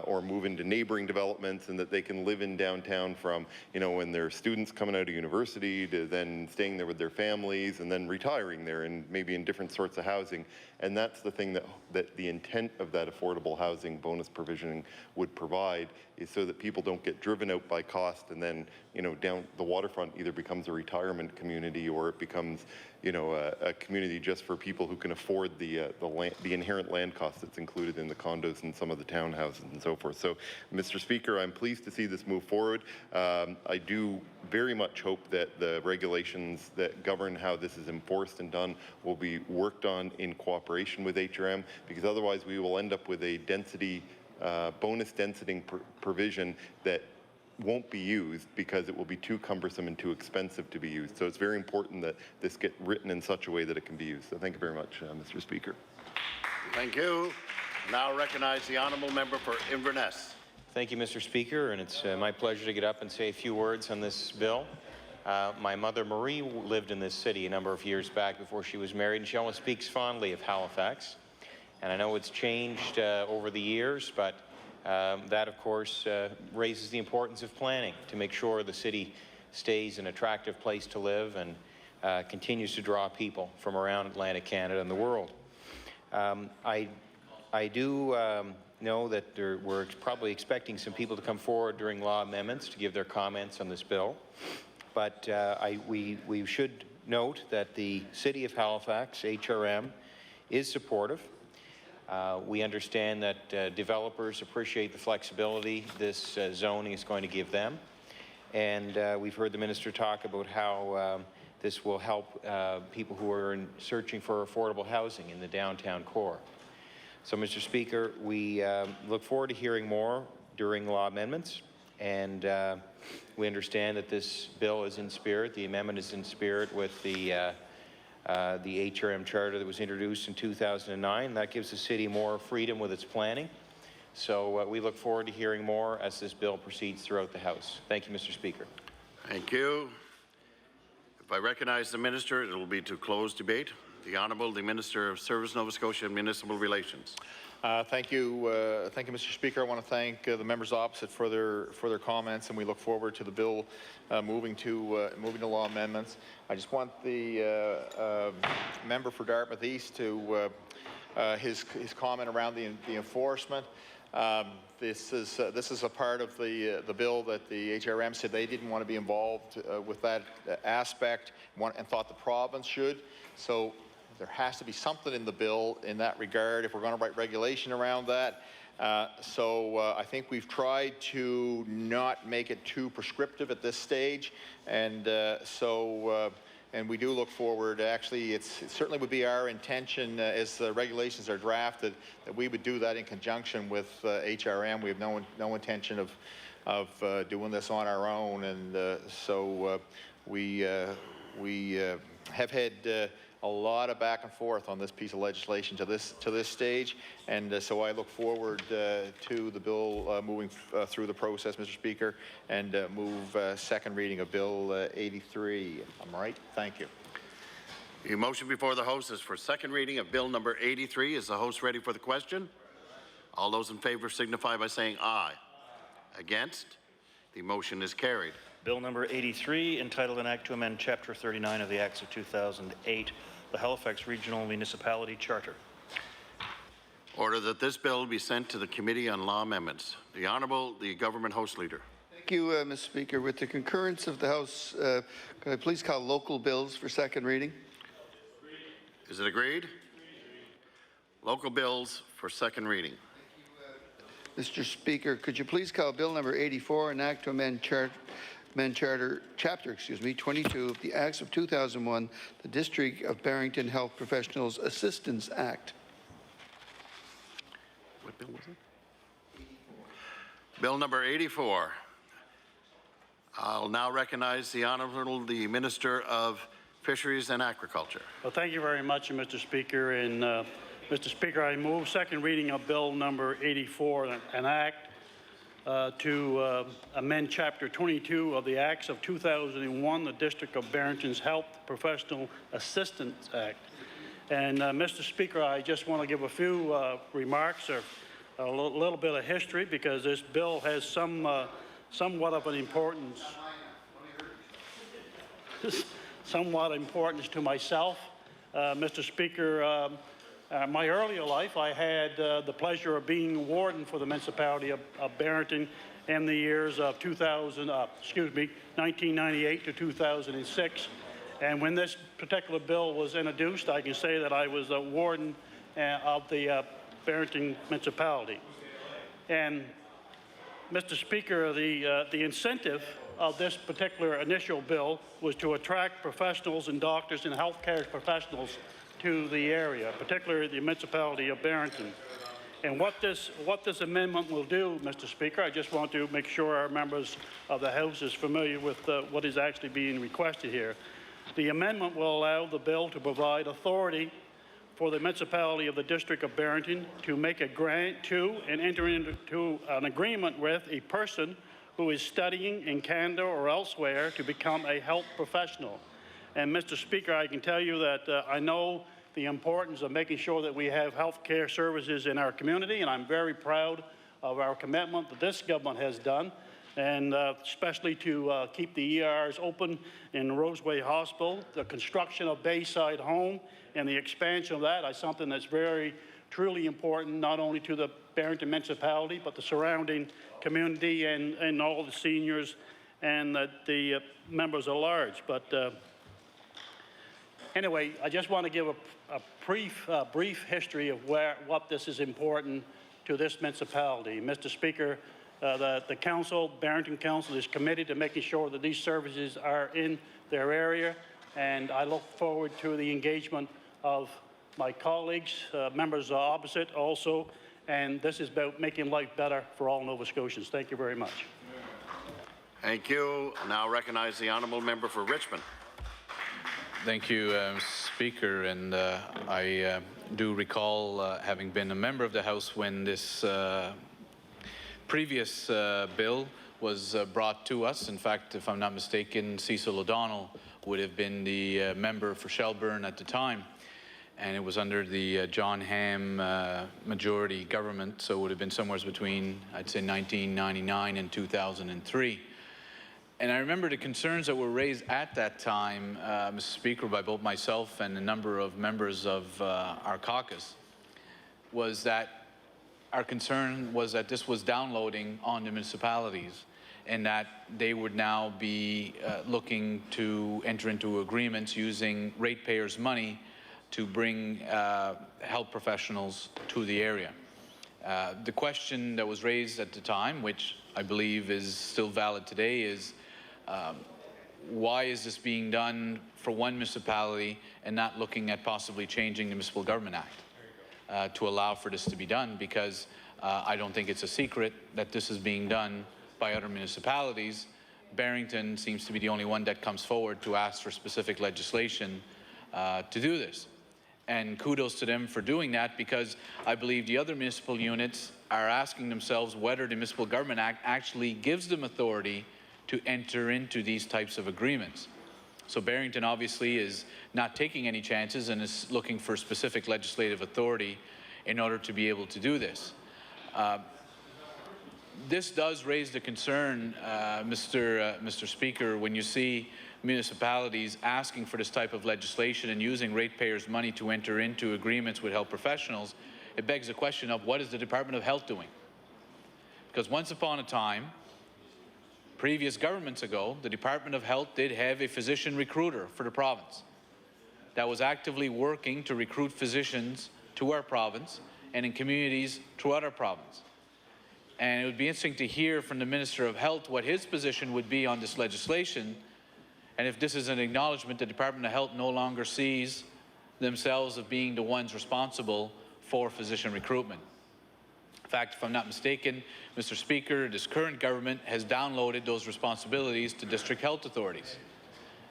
or move into neighboring developments, and that they can live in downtown from, you know, when they're students coming out of university to then staying there with their families and then retiring there and maybe in different sorts of housing. And that's the thing that the intent of that affordable housing bonus provisioning would provide, is so that people don't get driven out by cost and then, you know, down the waterfront either becomes a retirement community or it becomes, you know, a community just for people who can afford the inherent land cost that's included in the condos and some of the townhouses and so forth. So, Mr. Speaker, I'm pleased to see this move forward. I do very much hope that the regulations that govern how this is enforced and done will be worked on in cooperation with HRM, because otherwise we will end up with a density bonus density provision that won't be used because it will be too cumbersome and too expensive to be used. So it's very important that this get written in such a way that it can be used. So thank you very much, Mr. Speaker. Thank you. Now recognize the honourable member for Inverness. Thank you, Mr. Speaker, and it's my pleasure to get up and say a few words on this bill. My mother, Marie, lived in this city a number of years back before she was married, and she always speaks fondly of Halifax. And I know it's changed over the years, but that, of course, raises the importance of planning to make sure the city stays an attractive place to live and continues to draw people from around Atlantic Canada and the world. I do know that we're probably expecting some people to come forward during law amendments to give their comments on this bill, but we should note that the City of Halifax, HRM, is supportive. We understand that developers appreciate the flexibility this zoning is going to give them. And we've heard the minister talk about how this will help people who are searching for affordable housing in the downtown core. So, Mr. Speaker, we look forward to hearing more during law amendments. And we understand that this bill is in spirit, the amendment is in spirit with the HRM charter that was introduced in 2009. That gives the city more freedom with its planning. So we look forward to hearing more as this bill proceeds throughout the House. Thank you, Mr. Speaker. Thank you. If I recognize the minister, it will be to close debate. The Honourable, the Minister of Service, Nova Scotia and Municipal Relations. Thank you, Mr. Speaker. I want to thank the members opposite for their comments, and we look forward to the bill moving to law amendments. I just want the member for Dartmouth East to his comment around the enforcement. This is a part of the bill that the HRM said they didn't want to be involved with that aspect and thought the province should. So there has to be something in the bill in that regard if we're going to write regulation around that. I think we've tried to not make it too prescriptive at this stage, and we do look forward. Actually, it certainly would be our intention as the regulations are drafted that we would do that in conjunction with HRM. We have no intention of doing this on our own, and we have had a lot of back and forth on this piece of legislation to this stage, and so I look forward to the bill moving through the process, Mr. Speaker, and move second reading of Bill 83. I'm right. Thank you. The motion before the House is for second reading of Bill number 83. Is the House ready for the question? All those in favour signify by saying aye. Against? The motion is carried. Bill number 83, entitled an Act to amend Chapter 39 of the Acts of 2008, the Halifax Regional Municipality Charter. Order that this bill be sent to the Committee on Law Amendments. The Honourable, the Government House Leader. Thank you, Mr. Speaker. With the concurrence of the House, could I please call local bills for second reading? Is it agreed? Local bills for second reading. Mr. Speaker, could you please call Bill number 84, an Act to amend Chapter 22 of the Acts of 2001, the District of Barrington Health Professionals Assistance Act. What bill was it? Bill number 84. I'll now recognize the Honourable, the Minister of Fisheries and Agriculture. Well, thank you very much, Mr. Speaker. And Mr. Speaker, I move second reading of Bill number 84, an Act to amend Chapter 22 of the Acts of 2001, the District of Barrington's Health Professional Assistance Act. And Mr. Speaker, I just want to give a few remarks or a little bit of history, because this bill has somewhat of an importance, somewhat importance to myself. Mr. Speaker, my earlier life, I had the pleasure of being warden for the municipality of Barrington in the years of 1998 to 2006. And when this particular bill was introduced, I can say that I was a warden of the Barrington municipality. And Mr. Speaker, the incentive of this particular initial bill was to attract professionals and doctors and healthcare professionals to the area, particularly the municipality of Barrington. And what this amendment will do, Mr. Speaker, I just want to make sure our members of the House is familiar with what is actually being requested here. The amendment will allow the bill to provide authority for the municipality of the District of Barrington to make a grant to and enter into an agreement with a person who is studying in Canada or elsewhere to become a health professional. And Mr. Speaker, I can tell you that I know the importance of making sure that we have health care services in our community, and I'm very proud of our commitment that this government has done, and especially to keep the ERs open in Roseway Hospital. The construction of Bayside Home and the expansion of that is something that's very, truly important, not only to the Barrington municipality, but the surrounding community and all the seniors and the members at large. But anyway, I just want to give a brief history of what this is important to this municipality. Mr. Speaker, the council, Barrington Council, is committed to making sure that these services are in their area, and I look forward to the engagement of my colleagues, members opposite also, and this is about making life better for all Nova Scotians. Thank you very much. Thank you. I now recognize the honourable member for Richmond. Thank you, Speaker. And I do recall having been a member of the House when this previous bill was brought to us. In fact, if I'm not mistaken, Cecil O'Donnell would have been the member for Shelburne at the time. And it was under the John Ham majority government, so it would have been somewhere between, I'd say, 1999 and 2003. And I remember the concerns that were raised at that time, Mr. Speaker, by both myself and a number of members of our caucus, was that our concern was that this was downloading on the municipalities and that they would now be looking to enter into agreements using ratepayers' money to bring health professionals to the area. The question that was raised at the time, which I believe is still valid today, is why is this being done for one municipality and not looking at possibly changing the Municipal Government Act to allow for this to be done? Because I don't think it's a secret that this is being done by other municipalities. Barrington seems to be the only one that comes forward to ask for specific legislation to do this. And kudos to them for doing that, because I believe the other municipal units are asking themselves whether the Municipal Government Act actually gives them authority to enter into these types of agreements. So Barrington obviously is not taking any chances and is looking for specific legislative authority in order to be able to do this. This does raise the concern, Mr. Speaker, when you see municipalities asking for this type of legislation and using ratepayers' money to enter into agreements with health professionals. It begs the question of what is the Department of Health doing? Because once upon a time, previous governments ago, the Department of Health did have a physician recruiter for the province that was actively working to recruit physicians to our province and in communities throughout our province. And it would be interesting to hear from the Minister of Health what his position would be on this legislation, and if this is an acknowledgement the Department of Health no longer sees themselves as being the ones responsible for physician recruitment. In fact, if I'm not mistaken, Mr. Speaker, this current government has downloaded those responsibilities to district health authorities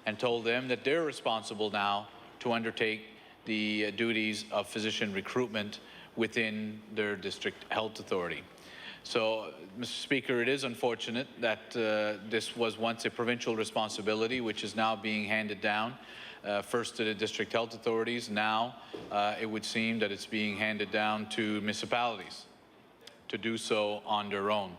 and told them that they're responsible now to undertake the duties of physician recruitment within their district health authority. So, Mr. Speaker, it is unfortunate that this was once a provincial responsibility, which is now being handed down first to the district health authorities. Now, it would seem that it's being handed down to municipalities to do so on their own.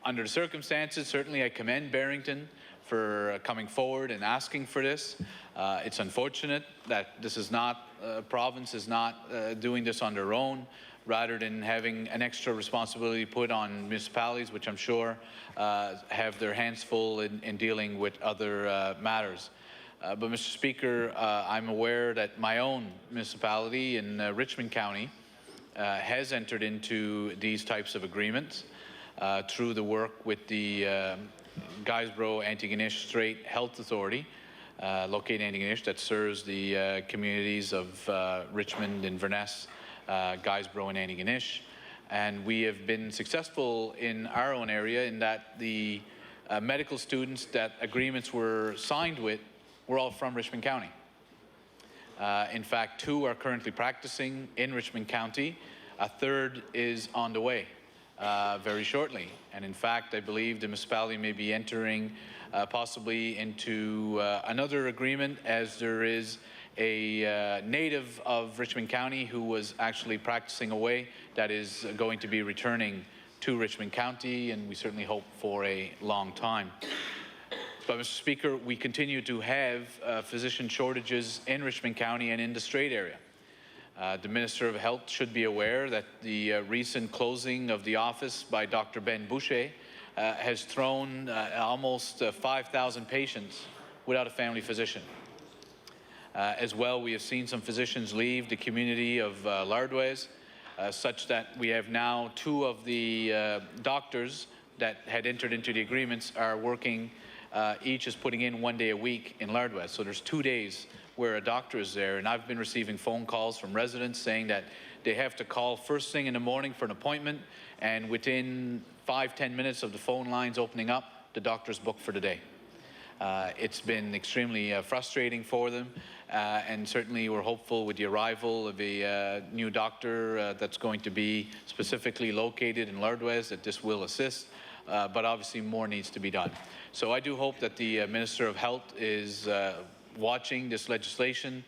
Under the circumstances, certainly I commend Barrington for coming forward and asking for this. It's unfortunate that this is not, province is not doing this on their own, rather than having an extra responsibility put on municipalities, which I'm sure have their hands full in dealing with other matters. But Mr. Speaker, I'm aware that my own municipality in Richmond County has entered into these types of agreements through the work with the Guysborough-Antigonish Strait Health Authority, located in Antigonish, that serves the communities of Richmond, Inverness, Guysborough and Antigonish. And we have been successful in our own area in that the medical students that agreements were signed with were all from Richmond County. In fact, 2 are currently practicing in Richmond County. A 3rd is on the way very shortly. And in fact, I believe the municipality may be entering possibly into another agreement, as there is a native of Richmond County who was actually practicing away that is going to be returning to Richmond County, and we certainly hope for a long time. But Mr. Speaker, we continue to have physician shortages in Richmond County and in the Strait area. The Minister of Health should be aware that the recent closing of the office by Dr. Ben Boucher has thrown almost 5,000 patients without a family physician. As well, we have seen some physicians leave the community of Lardwes, such that we have now 2 of the doctors that had entered into the agreements are working, each is putting in 1 day a week in Lardwes. So there's 2 days where a doctor is there, and I've been receiving phone calls from residents saying that they have to call first thing in the morning for an appointment, and within 5–10 minutes of the phone lines opening up, the doctor's booked for the day. It's been extremely frustrating for them, and certainly we're hopeful with the arrival of a new doctor that's going to be specifically located in Lardwes that this will assist, but obviously more needs to be done. So I do hope that the Minister of Health is watching this legislation,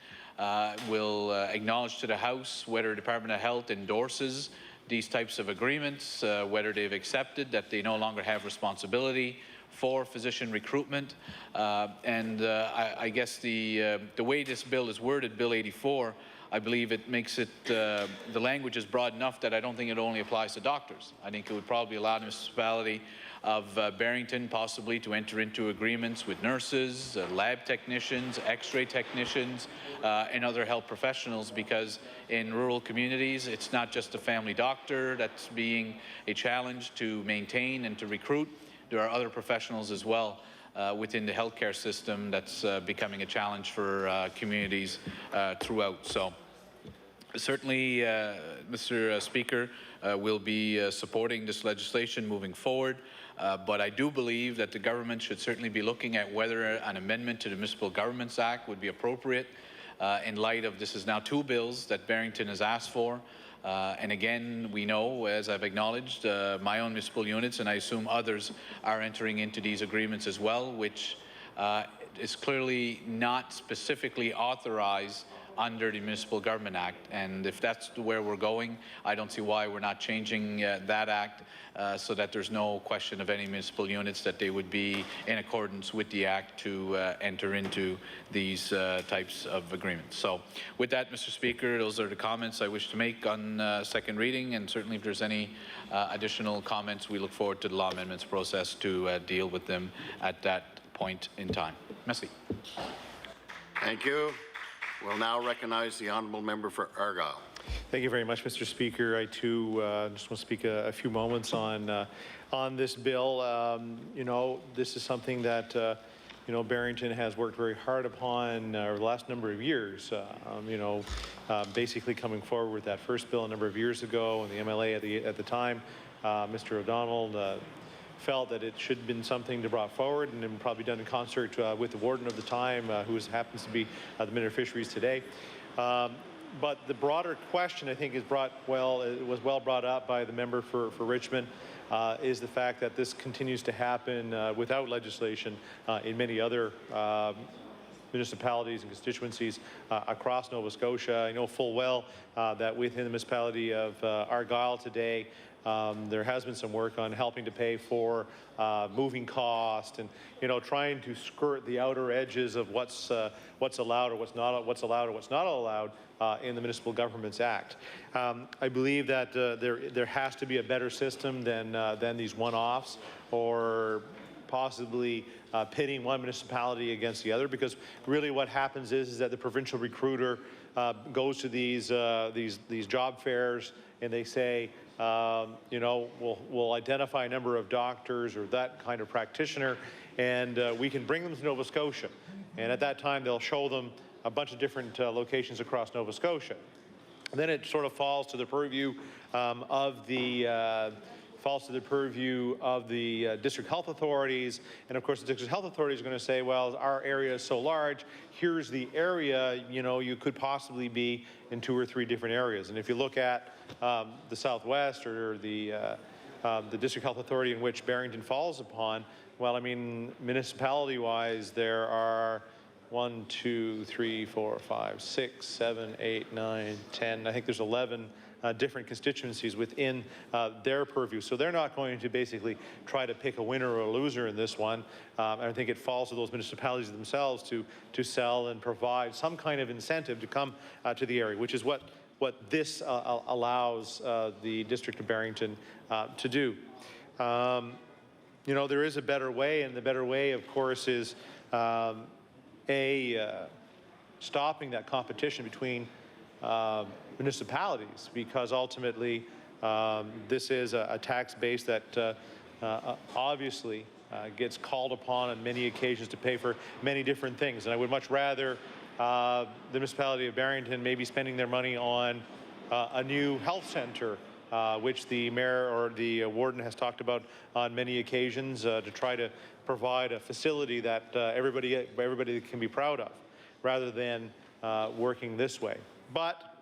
will acknowledge to the House whether the Department of Health endorses these types of agreements, whether they've accepted that they no longer have responsibility for physician recruitment. I guess the way this bill is worded, Bill 84, I believe it makes it, the language is broad enough that I don't think it only applies to doctors. I think it would probably allow the municipality of Barrington possibly to enter into agreements with nurses, lab technicians, x-ray technicians, and other health professionals, because in rural communities, it's not just the family doctor that's being a challenge to maintain and to recruit. There are other professionals as well within the healthcare system that's becoming a challenge for communities throughout. So certainly, Mr. Speaker, we'll be supporting this legislation moving forward. But I do believe that the government should certainly be looking at whether an amendment to the Municipal Governments Act would be appropriate in light of this is now 2 bills that Barrington has asked for. And again, we know, as I've acknowledged, my own municipal units, and I assume others, are entering into these agreements as well, which is clearly not specifically authorized under the Municipal Government Act. And if that's where we're going, I don't see why we're not changing that act so that there's no question of any municipal units that they would be in accordance with the act to enter into these types of agreements. So with that, Mr. Speaker, those are the comments I wish to make on second reading, and certainly if there's any additional comments, we look forward to the law amendments process to deal with them at that point in time. Merci. Thank you. We'll now recognize the honourable member for Argyll. Thank you very much, Mr. Speaker. I too just want to speak a few moments on this bill. You know, this is something that you know, Barrington has worked very hard upon over the last number of years. You know, basically coming forward with that first bill a number of years ago, and the MLA at the time, Mr. O'Donnell, felt that it should have been something to brought forward and probably done in concert with the warden of the time, who happens to be the Minister of Fisheries today. But the broader question, I think, it was well brought up by the member for Richmond, is the fact that this continues to happen without legislation in many other municipalities and constituencies across Nova Scotia. I know full well that within the municipality of Argyll today, there has been some work on helping to pay for moving cost and, trying to skirt the outer edges of what's allowed or what's not allowed in the Municipal Governments Act. I believe that there has to be a better system than these one-offs or possibly pitting one municipality against the other, because really what happens is that the provincial recruiter goes to these job fairs and they say, we'll identify a number of doctors or that kind of practitioner, and we can bring them to Nova Scotia. And at that time, they'll show them a bunch of different locations across Nova Scotia. And then it sort of falls to the purview of the district health authorities. And of course, the district health authorities are going to say, well, our area is so large, here's the area, you could possibly be in 2 or 3 different areas. And if you look at the Southwest or the district health authority in which Barrington falls upon, well, I mean, municipality-wise, there are 1, 2, 3, 4, 5, 6, 7, 8, 9, 10. I think there's 11 different constituencies within their purview. So they're not going to basically try to pick a winner or a loser in this one. I think it falls to those municipalities themselves to sell and provide some kind of incentive to come to the area, which is what this allows the District of Barrington to do. There is a better way, and the better way, of course, is stopping that competition between municipalities, because ultimately this is a tax base that obviously gets called upon on many occasions to pay for many different things. And I would much rather the municipality of Barrington may be spending their money on a new health center, which the mayor or the warden has talked about on many occasions, to try to provide a facility that everybody can be proud of, rather than working this way. But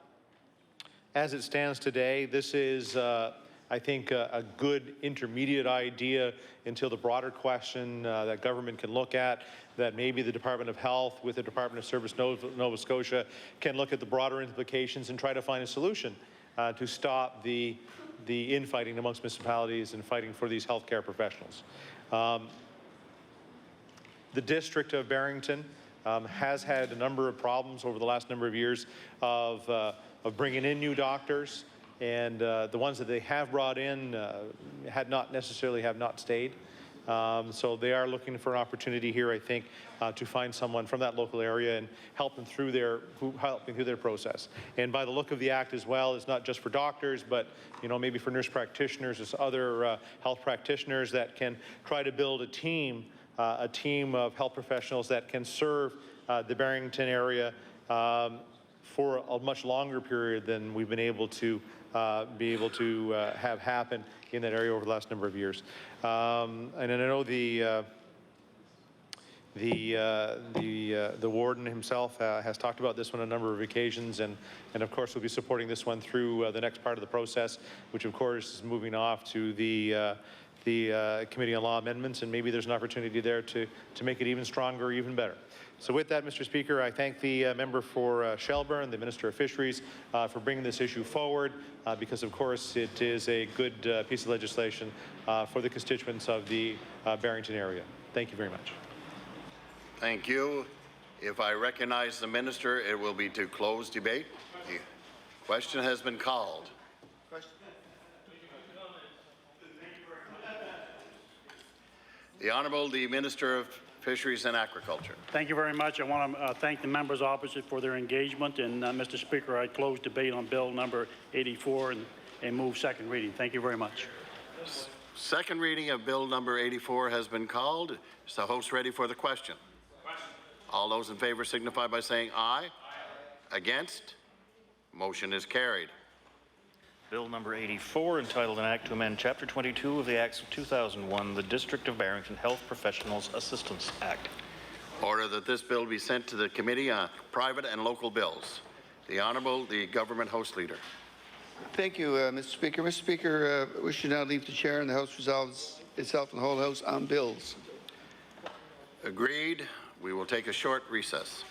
as it stands today, this is, I think, a good intermediate idea until the broader question that government can look at, that maybe the Department of Health with the Department of Service Nova Scotia can look at the broader implications and try to find a solution to stop the infighting amongst municipalities and fighting for these healthcare professionals. The District of Barrington has had a number of problems over the last number of years of bringing in new doctors, and the ones that they have brought in have not stayed. So they are looking for an opportunity here, I think, to find someone from that local area and help them through their process. And by the look of the act as well, it's not just for doctors, but maybe for nurse practitioners, there's other health practitioners that can try to build a team of health professionals that can serve the Barrington area for a much longer period than we've been able to have happen in that area over the last number of years. And I know the warden himself has talked about this one on a number of occasions, and of course we'll be supporting this one through the next part of the process, which of course is moving off to the Committee on Law Amendments, and maybe there's an opportunity there to make it even stronger, even better. So with that, Mr. Speaker, I thank the member for Shelburne, the Minister of Fisheries, for bringing this issue forward, because of course it is a good piece of legislation for the constituents of the Barrington area. Thank you very much. Thank you. If I recognize the minister, it will be to close debate. The question has been called. The Honourable the Minister of Fisheries and Agriculture. Thank you very much. I want to thank the members opposite for their engagement. And Mr. Speaker, I close debate on bill number 84 and move second reading. Thank you very much. Second reading of bill number 84 has been called. Is the host ready for the question? All those in favor signify by saying aye. Aye. Against? Motion is carried. Bill number 84, entitled An Act to Amend Chapter 22 of the Acts of 2001, the District of Barrington Health Professionals Assistance Act. Order that this bill be sent to the Committee on Private and Local Bills. The Honourable, the Government House Leader. Thank you, Mr. Speaker. Mr. Speaker, we should now leave the chair and the House resolves itself and the whole House on bills. Agreed. We will take a short recess.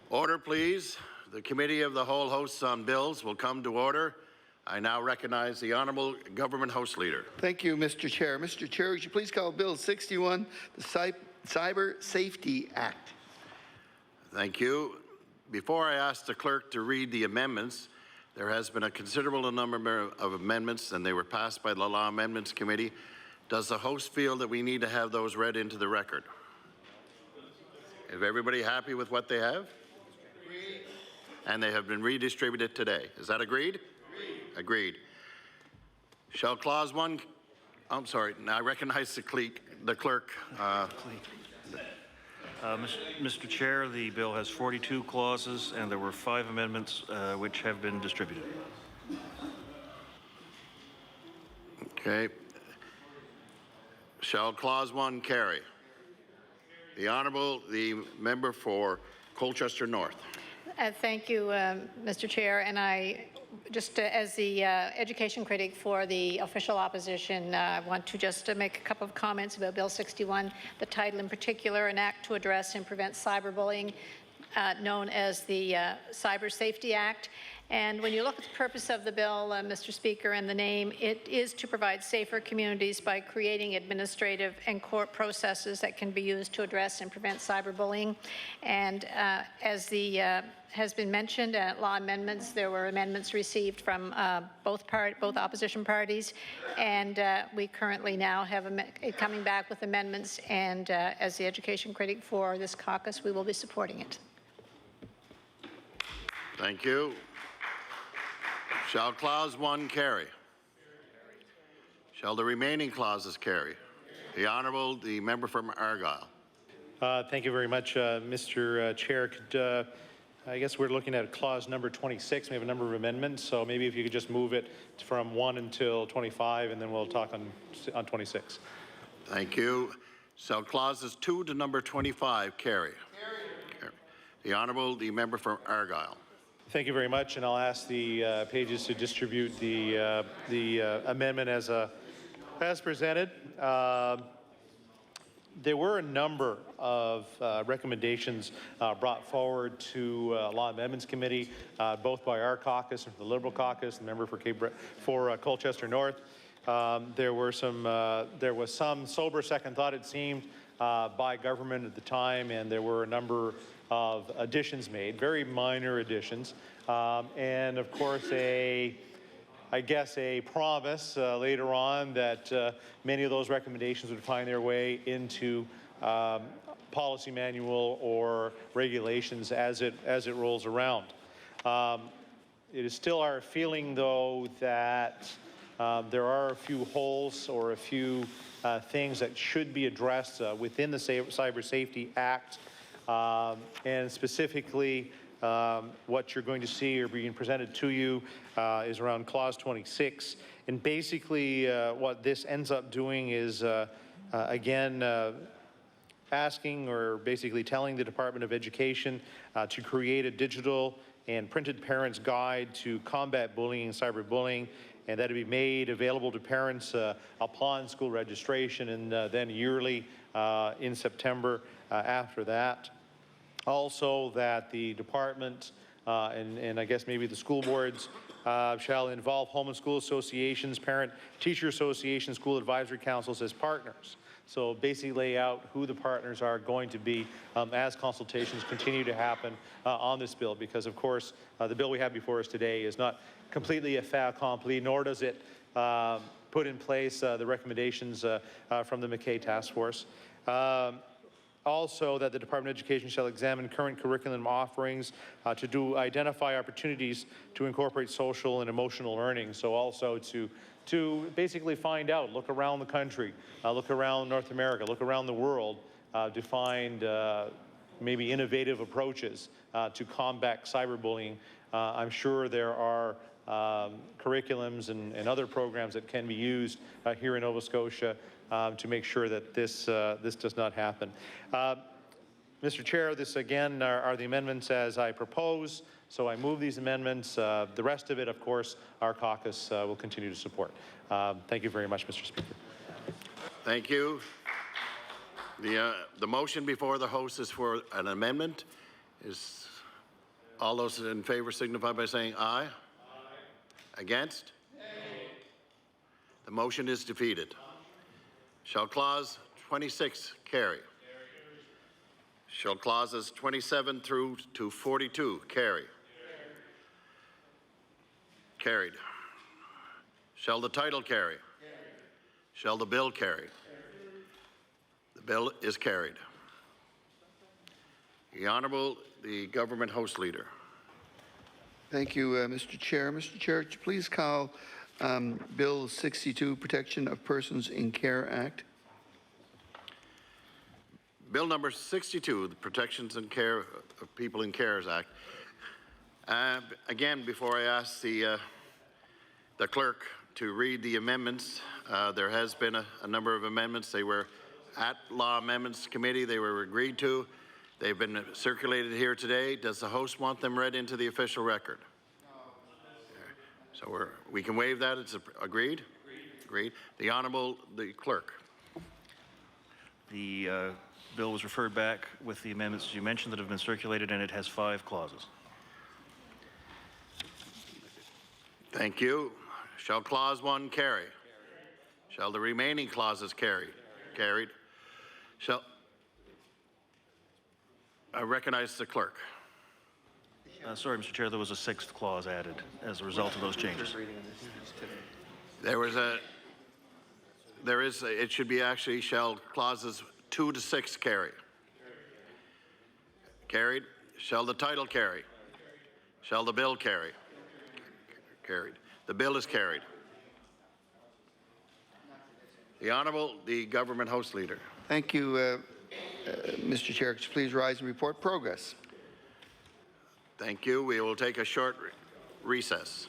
Order, please. The Committee of the Whole Hosts on Bills will come to order. I now recognize the Honourable Government House Leader. Thank you, Mr. Chair. Mr. Chair, would you please call Bill 61, the Cyber Safety Act? Thank you. Before I ask the clerk to read the amendments, there has been a considerable number of amendments, and they were passed by the Law Amendments Committee. Does the host feel that we need to have those read into the record? Is everybody happy with what they have? Agreed. And they have been redistributed today. Is that agreed? Agreed. Shall clause 1, I'm sorry, now I recognize the clerk. Mr. Chair, the bill has 42 clauses, and there were 5 amendments which have been distributed. Okay. Shall clause 1 carry? The Honourable, the member for Colchester North. Thank you, Mr. Chair. And I, just as the education critic for the official opposition, I want to just make a couple of comments about Bill 61, the title in particular, an act to address and prevent cyberbullying, known as the Cyber Safety Act. And when you look at the purpose of the bill, Mr. Speaker, and the name, it is to provide safer communities by creating administrative and court processes that can be used to address and prevent cyberbullying. And as has been mentioned, law amendments, there were amendments received from both opposition parties, and we currently now have coming back with amendments, and as the education critic for this caucus, we will be supporting it. Thank you. Shall clause 1 carry? Shall the remaining clauses carry? The Honourable, the member from Argyll. Thank you very much, Mr. Chair. Could, I guess we're looking at clause number 26. We have a number of amendments, so maybe if you could just move it from 1 until 25, and then we'll talk on 26. Thank you. Shall clauses 2 to number 25 carry? Carry. The Honourable, the member from Argyll. Thank you very much, and I'll ask the pages to distribute the amendment as presented. There were a number of recommendations brought forward to Law Amendments Committee, both by our caucus and the Liberal caucus, the member for Colchester North. There was some sober second thought, it seemed, by government at the time, and there were a number of additions made, very minor additions, and of course I guess a promise later on that many of those recommendations would find their way into policy manual or regulations as it rolls around. It is still our feeling, though, that there are a few holes or a few things that should be addressed within the Cyber Safety Act. And specifically, what you're going to see or being presented to you is around clause 26. And basically, what this ends up doing is, again, asking or basically telling the Department of Education to create a digital and printed parents' guide to combat bullying and cyberbullying, and that it be made available to parents upon school registration and then yearly in September after that. Also, that the department and I guess maybe the school boards shall involve home and school associations, parent-teacher associations, school advisory councils as partners. So basically lay out who the partners are going to be as consultations continue to happen on this bill, because of course the bill we have before us today is not completely a fait accompli, nor does it put in place the recommendations from the McKay Task Force. Also, that the Department of Education shall examine current curriculum offerings to identify opportunities to incorporate social and emotional learning. So also to basically find out, look around the country, look around North America, look around the world to find maybe innovative approaches to combat cyberbullying. I'm sure there are curriculums and other programs that can be used here in Nova Scotia to make sure that this does not happen. Mr. Chair, this again are the amendments as I propose. So I move these amendments. The rest of it, of course, our caucus will continue to support. Thank you very much, Mr. Speaker. Thank you. The motion before the host is for an amendment. Is All those in favor signify by saying aye. Against? The motion is defeated. Shall clause 26 carry? Shall clauses 27 through to 42 carry? Carried. Shall the title carry? Shall the bill carry? The bill is carried. The Honourable, the Government House Leader. Thank you, Mr. Chair. Mr. Chair, would you please call Bill 62, Protection of Persons in Care Act? Bill number 62, the Protections and Care of People in Cares Act. Again, before I ask the clerk to read the amendments, there has been a number of amendments. They were at Law Amendments Committee. They were agreed to. They've been circulated here today. Does the host want them read into the official record? So we can waive that. It's agreed? Agreed. The Honourable, the clerk. The bill was referred back with the amendments you mentioned that have been circulated, and it has 5 clauses. Thank you. Shall clause 1 carry? Shall the remaining clauses carry? Carried. Shall I recognize the clerk? Sorry, Mr. Chair, there was a 6th clause added as a result of those changes. It should be actually shall clauses 2 to 6 carry? Carried. Shall the title carry? Shall the bill carry? Carried. The bill is carried. The Honourable, the Government House Leader. Thank you, Mr. Chair. Could you please rise and report progress? Thank you. We will take a short recess.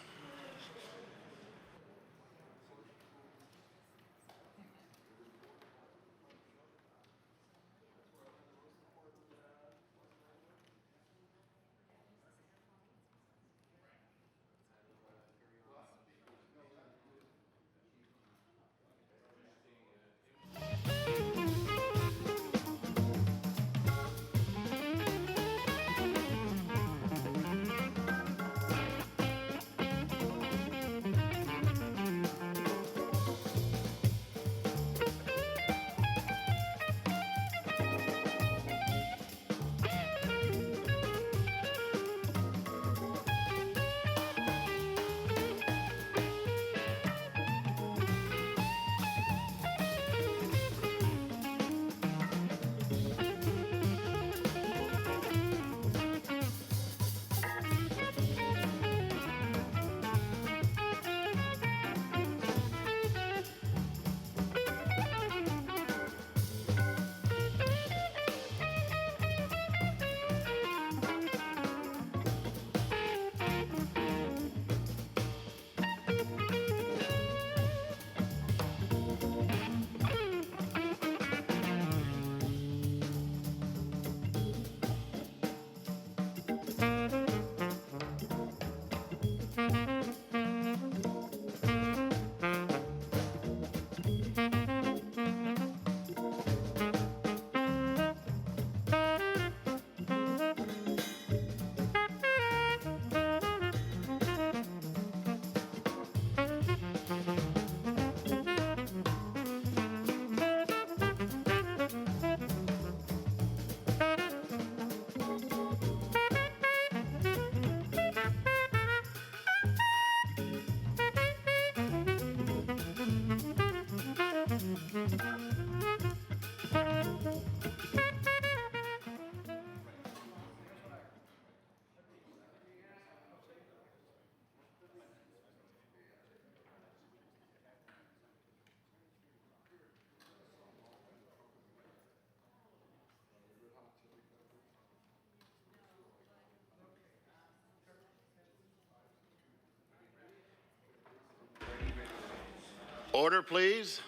Order, please.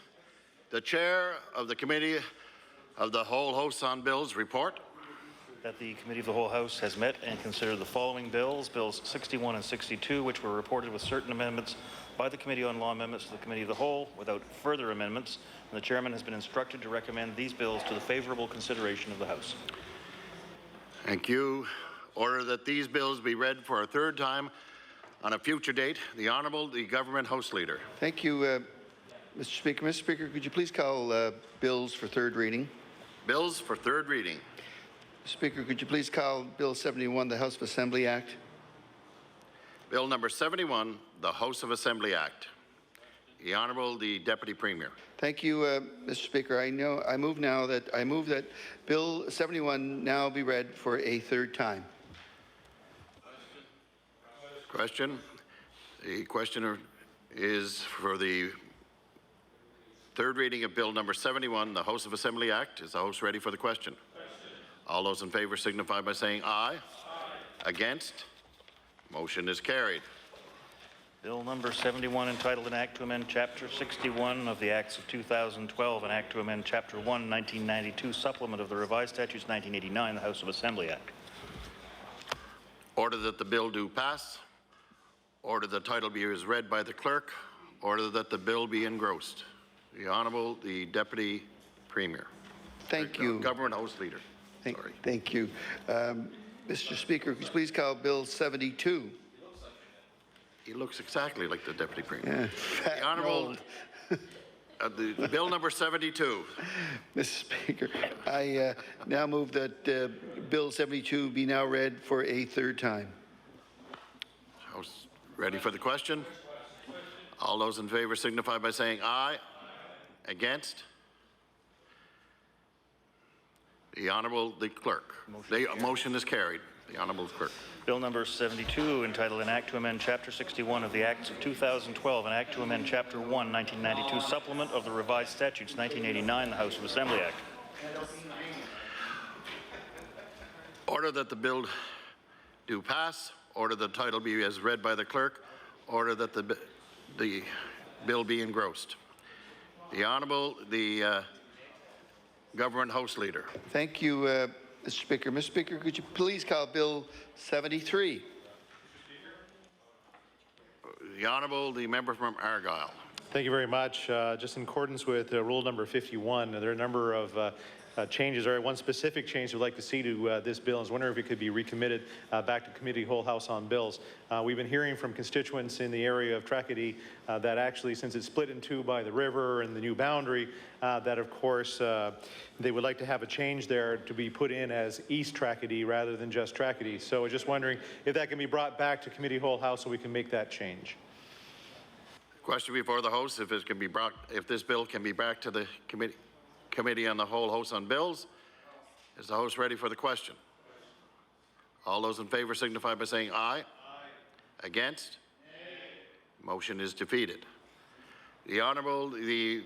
The Chair of the Committee of the Whole House on Bills report. That the Committee of the Whole House has met and considered the following bills, Bills 61 and 62, which were reported with certain amendments by the Committee on Law Amendments to the Committee of the Whole without further amendments, and the Chairman has been instructed to recommend these bills to the favourable consideration of the House. Thank you. Order that these bills be read for a third time on a future date. The Honourable, the Government House Leader. Thank you, Mr. Speaker. Mr. Speaker, could you please call bills for third reading? Bills for third reading. Speaker, could you please call Bill 71, the House of Assembly Act? Bill number 71, the House of Assembly Act. The Honourable, the Deputy Premier. Thank you, Mr. Speaker. I move that Bill 71 now be read for a third time. Question. The questioner is for the third reading of Bill number 71, the House of Assembly Act. Is the House ready for the question? All those in favour signify by saying aye. Against? Motion is carried. Bill number 71, entitled An Act to Amend Chapter 61 of the Acts of 2012, an Act to Amend Chapter 1, 1992, Supplement of the Revised Statutes 1989, the House of Assembly Act. Order that the bill do pass. Order the title be as read by the clerk. Order that the bill be engrossed. The Honourable, the Deputy Premier. Thank you. Government House Leader. Thank you. Mr. Speaker, could you please call Bill 72? He looks exactly like the Deputy Premier. Yeah, the Honourable, the Bill number 72. Mr. Speaker, I now move that Bill 72 be now read for a third time. House ready for the question? All those in favour signify by saying aye. Against? The Honourable, the Clerk. The motion is carried. The Honourable Clerk. Bill number 72, entitled An Act to Amend Chapter 61 of the Acts of 2012, an Act to Amend Chapter 1, 1992, Supplement of the Revised Statutes 1989, the House of Assembly Act. Order that the bill do pass. Order the title be as read by the clerk. Order that the bill be engrossed. The Honourable, the Government House Leader. Thank you, Mr. Speaker. Mr. Speaker, could you please call Bill 73? The Honourable, the member from Argyll. Thank you very much. Just in accordance with rule number 51, there are a number of changes, or one specific change we'd like to see to this bill. I was wondering if it could be recommitted back to Committee Whole House on Bills. We've been hearing from constituents in the area of Tracadie that actually, since it's split in two by the river and the new boundary, that of course they would like to have a change there to be put in as East Tracadie rather than just Tracadie. So I was just wondering if that can be brought back to Committee Whole House so we can make that change. Question before the House, if this bill can be back to the Committee on the Whole House on Bills. Is the House ready for the question? All those in favour signify by saying aye. Aye. Against? Nay. Motion is defeated. The Honourable, the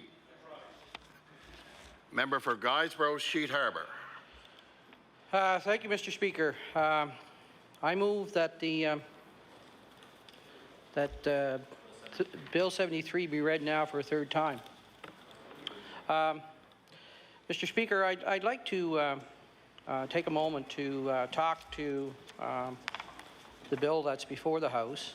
member for Guysborough, Sheet Harbour. Thank you, Mr. Speaker. I move that Bill 73 be read now for a third time. Mr. Speaker, I'd like to take a moment to talk to the bill that's before the House,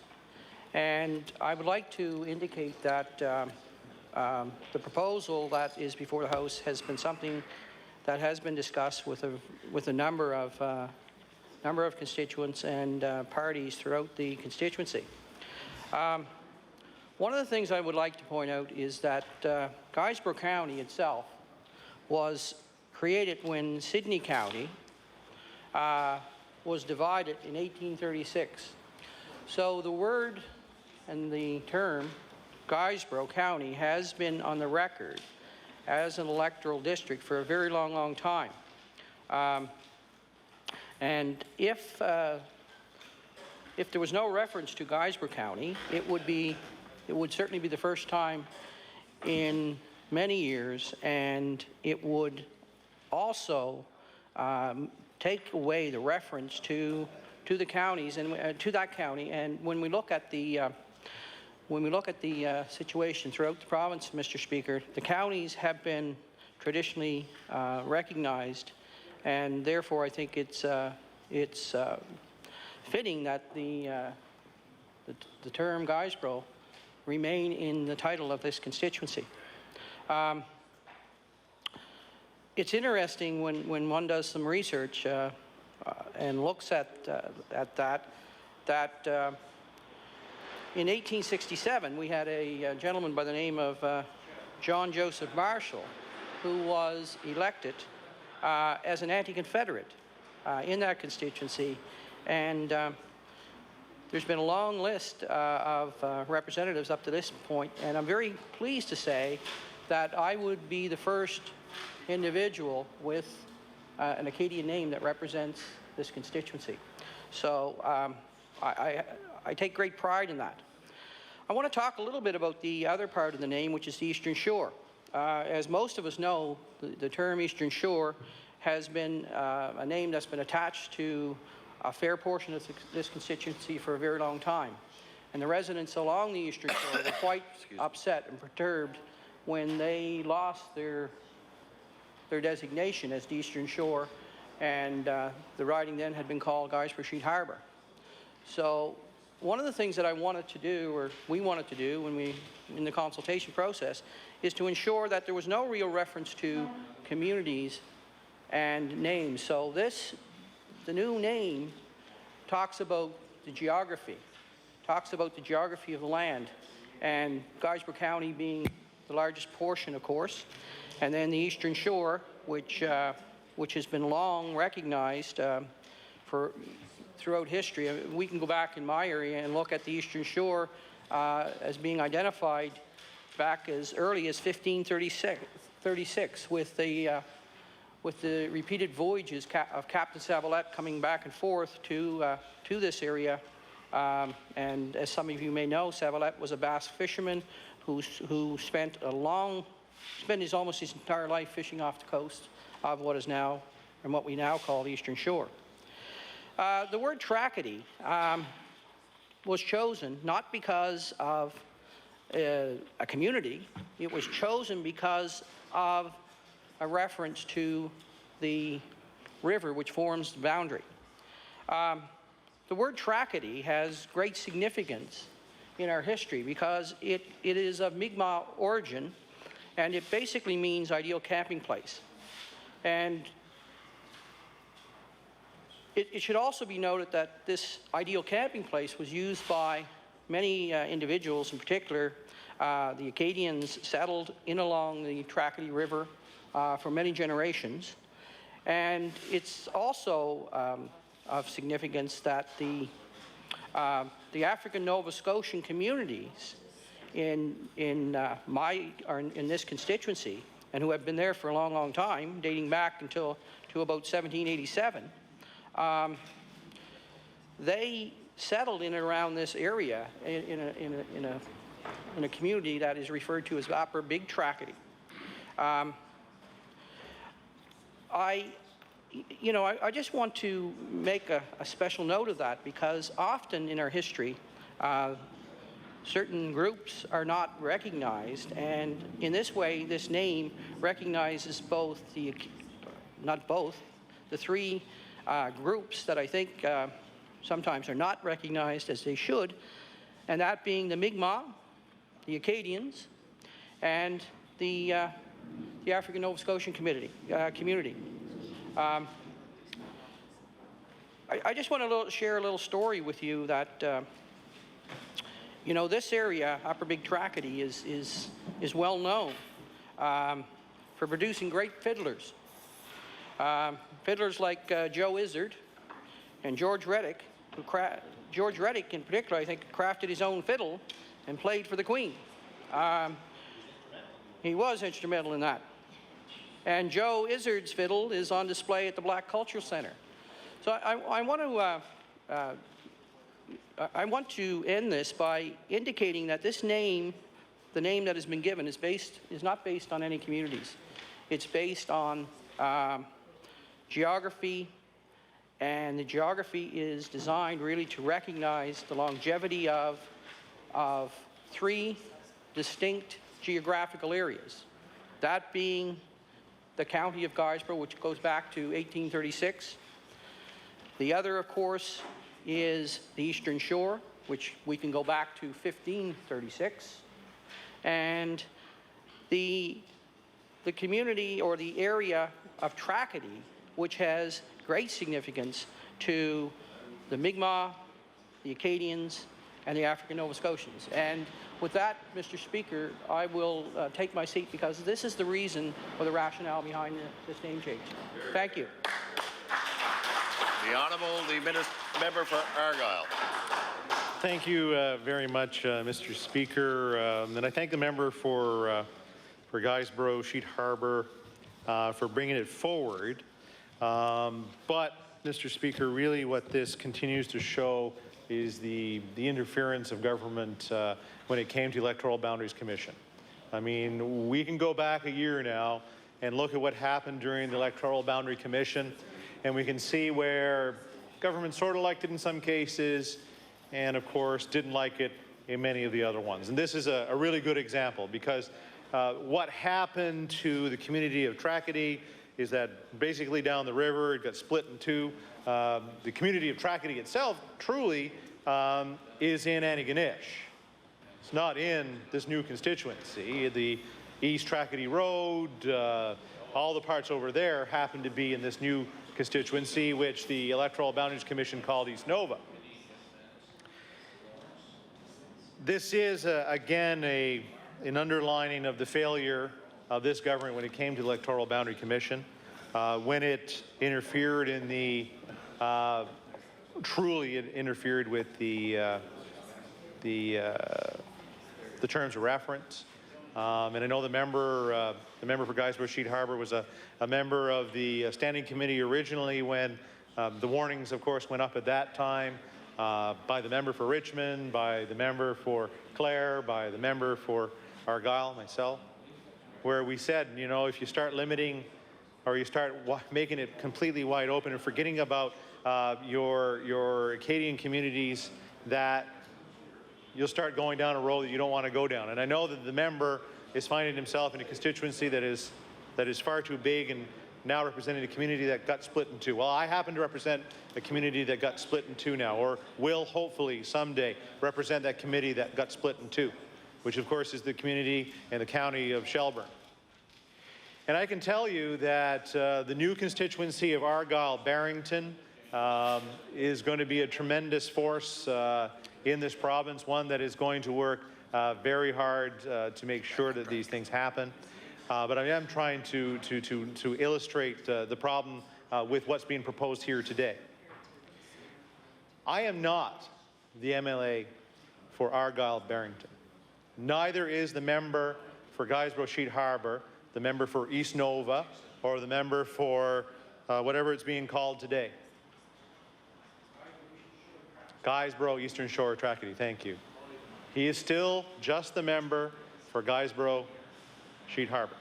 and I would like to indicate that the proposal that is before the House has been something that has been discussed with a number of constituents and parties throughout the constituency. One of the things I would like to point out is that Guysborough County itself was created when Sydney County was divided in 1836. So the word and the term Guysborough County has been on the record as an electoral district for a very long, long time. And if there was no reference to Guysborough County, it would certainly be the first time in many years, and it would also take away the reference to the counties and to that county. And when we look at the situation throughout the province, Mr. Speaker, the counties have been traditionally recognized, and therefore I think it's fitting that the term Guysborough remain in the title of this constituency. It's interesting when one does some research and looks at that in 1867 we had a gentleman by the name of John Joseph Marshall, who was elected as an anti-Confederate in that constituency, and there's been a long list of representatives up to this point, and I'm very pleased to say that I would be the first individual with an Acadian name that represents this constituency. So I take great pride in that. I want to talk a little bit about the other part of the name, which is the Eastern Shore. As most of us know, the term Eastern Shore has been a name that's been attached to a fair portion of this constituency for a very long time. And the residents along the Eastern Shore were quite upset and perturbed when they lost their designation as the Eastern Shore, and the riding then had been called Guysborough Sheet Harbour. So one of the things that I wanted to do, or we wanted to do in the consultation process, is to ensure that there was no real reference to communities and names. So the new name talks about the geography, of the land, and Guysborough County being the largest portion, of course, and then the Eastern Shore, which has been long recognized throughout history. We can go back in my area and look at the Eastern Shore as being identified back as early as 1536 with the repeated voyages of Captain Savalette coming back and forth to this area. And as some of you may know, Savalette was a bass fisherman who spent almost his entire life fishing off the coast of what is now, and what we now call the Eastern Shore. The word tragedy was chosen not because of a community. It was chosen because of a reference to the river which forms the boundary. The word tragedy has great significance in our history because it is of Mi'kmaq origin, and it basically means ideal camping place. And it should also be noted that this ideal camping place was used by many individuals, in particular the Acadians settled in along the Tracadie River for many generations. And it's also of significance that the African Nova Scotian communities in this constituency, and who have been there for a long, long time, dating back to about 1787, they settled in and around this area in a community that is referred to as Upper Big Tracadie. I just want to make a special note of that, because often in our history, certain groups are not recognized, and in this way, this name recognizes the three groups that I think sometimes are not recognized as they should, and that being the Mi'kmaq, the Acadians, and the African Nova Scotian community. I just want to share a little story with you that this area, Upper Big Tracadie, is well known for producing great fiddlers. Fiddlers like Joe Izzard and George Reddick, George Reddick in particular, I think, crafted his own fiddle and played for the Queen. He was instrumental in that. And Joe Izzard's fiddle is on display at the Black Cultural Center. So I want to end this by indicating that this name, the name that has been given, is not based on any communities. It's based on geography, and the geography is designed really to recognize the longevity of three distinct geographical areas. That being the county of Guysborough, which goes back to 1836. The other, of course, is the Eastern Shore, which we can go back to 1536. And the community or the area of Tracadie, which has great significance to the Mi'kmaq, the Acadians, and the African Nova Scotians. And with that, Mr. Speaker, I will take my seat because this is the reason or the rationale behind this name change. Thank you. The Honourable, the Member for Argyle. Thank you very much, Mr. Speaker. And I thank the member for Guysborough, Sheet Harbour, for bringing it forward. But, Mr. Speaker, really what this continues to show is the interference of government when it came to Electoral Boundaries Commission. I mean, we can go back a year now and look at what happened during the Electoral Boundary Commission, and we can see where government sort of liked it in some cases, and of course didn't like it in many of the other ones. And this is a really good example, because what happened to the community of Tracadie is that basically down the river it got split in two. The community of Tracadie itself truly is in Antigonish. It's not in this new constituency. The East Tracadie Road, all the parts over there happen to be in this new constituency, which the Electoral Boundaries Commission called East Nova. This is, again, an underlining of the failure of this government when it came to the Electoral Boundary Commission, when it interfered in the, truly it interfered with the terms of reference. And I know the member for Guysborough Sheet Harbour was a member of the standing committee originally when the warnings, of course, went up at that time by the member for Richmond, by the member for Clare, by the member for Argyle, myself, where we said, you know, if you start limiting or you start making it completely wide open and forgetting about your Acadian communities, that you'll start going down a road that you don't want to go down. And I know that the member is finding himself in a constituency that is far too big and now representing a community that got split in two. Well, I happen to represent a community that got split in two now, or will hopefully someday represent that committee that got split in two, which of course is the community and the county of Shelburne. And I can tell you that the new constituency of Argyle-Barrington is going to be a tremendous force in this province, one that is going to work very hard to make sure that these things happen. But I am trying to illustrate the problem with what's being proposed here today. I am not the MLA for Argyle-Barrington. Neither is the member for Guysborough Sheet Harbour, the member for East Nova, or the member for whatever it's being called today. Guysborough, Eastern Shore, Tracadie, thank you. He is still just the member for Guysborough Sheet Harbour.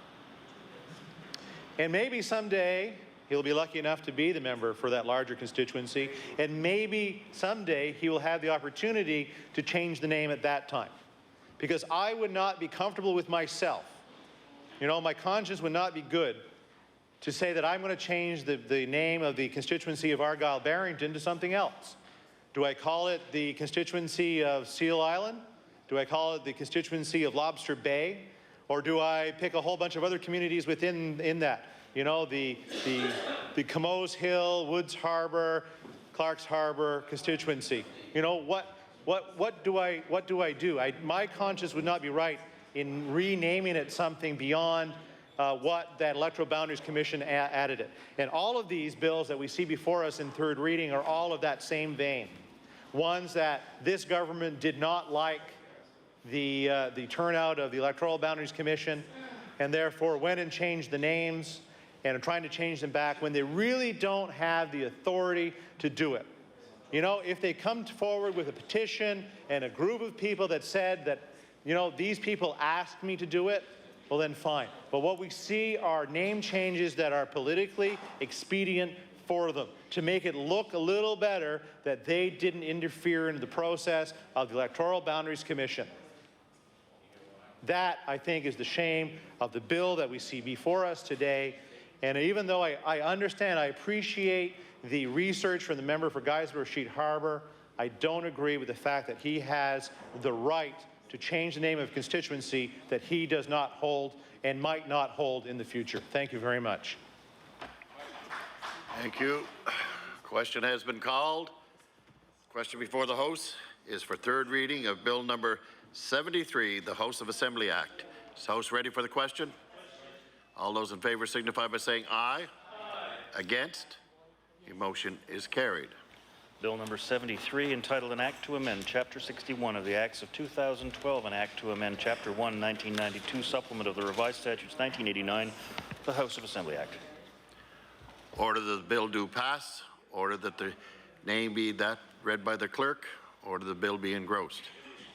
And maybe someday he'll be lucky enough to be the member for that larger constituency, and maybe someday he will have the opportunity to change the name at that time. Because I would not be comfortable with myself. You know, my conscience would not be good to say that I'm going to change the name of the constituency of Argyle-Barrington to something else. Do I call it the constituency of Seal Island? Do I call it the constituency of Lobster Bay? Or do I pick a whole bunch of other communities within that? You know, the Camoes Hill, Woods Harbour, Clark's Harbour constituency. You know, what do I do? My conscience would not be right in renaming it something beyond what that Electoral Boundaries Commission added it. And all of these bills that we see before us in third reading are all of that same vein. Ones that this government did not like the turnout of the Electoral Boundaries Commission, and therefore went and changed the names and are trying to change them back when they really don't have the authority to do it. You know, if they come forward with a petition and a group of people that said that, you know, these people asked me to do it, well then fine. But what we see are name changes that are politically expedient for them to make it look a little better that they didn't interfere in the process of the Electoral Boundaries Commission. That, I think, is the shame of the bill that we see before us today. And even though I understand, I appreciate the research from the member for Guysborough Sheet Harbour, I don't agree with the fact that he has the right to change the name of a constituency that he does not hold and might not hold in the future. Thank you very much. Thank you. Question has been called. Question before the House is for third reading of Bill number 73, the House of Assembly Act. Is the House ready for the question? All those in favor signify by saying aye. Against? The motion is carried. Bill number 73, entitled An Act to Amend Chapter 61 of the Acts of 2012, an Act to Amend Chapter 1, 1992, Supplement of the Revised Statutes 1989, the House of Assembly Act. Order that the bill do pass. Order that the name be that read by the clerk. Order the bill be engrossed.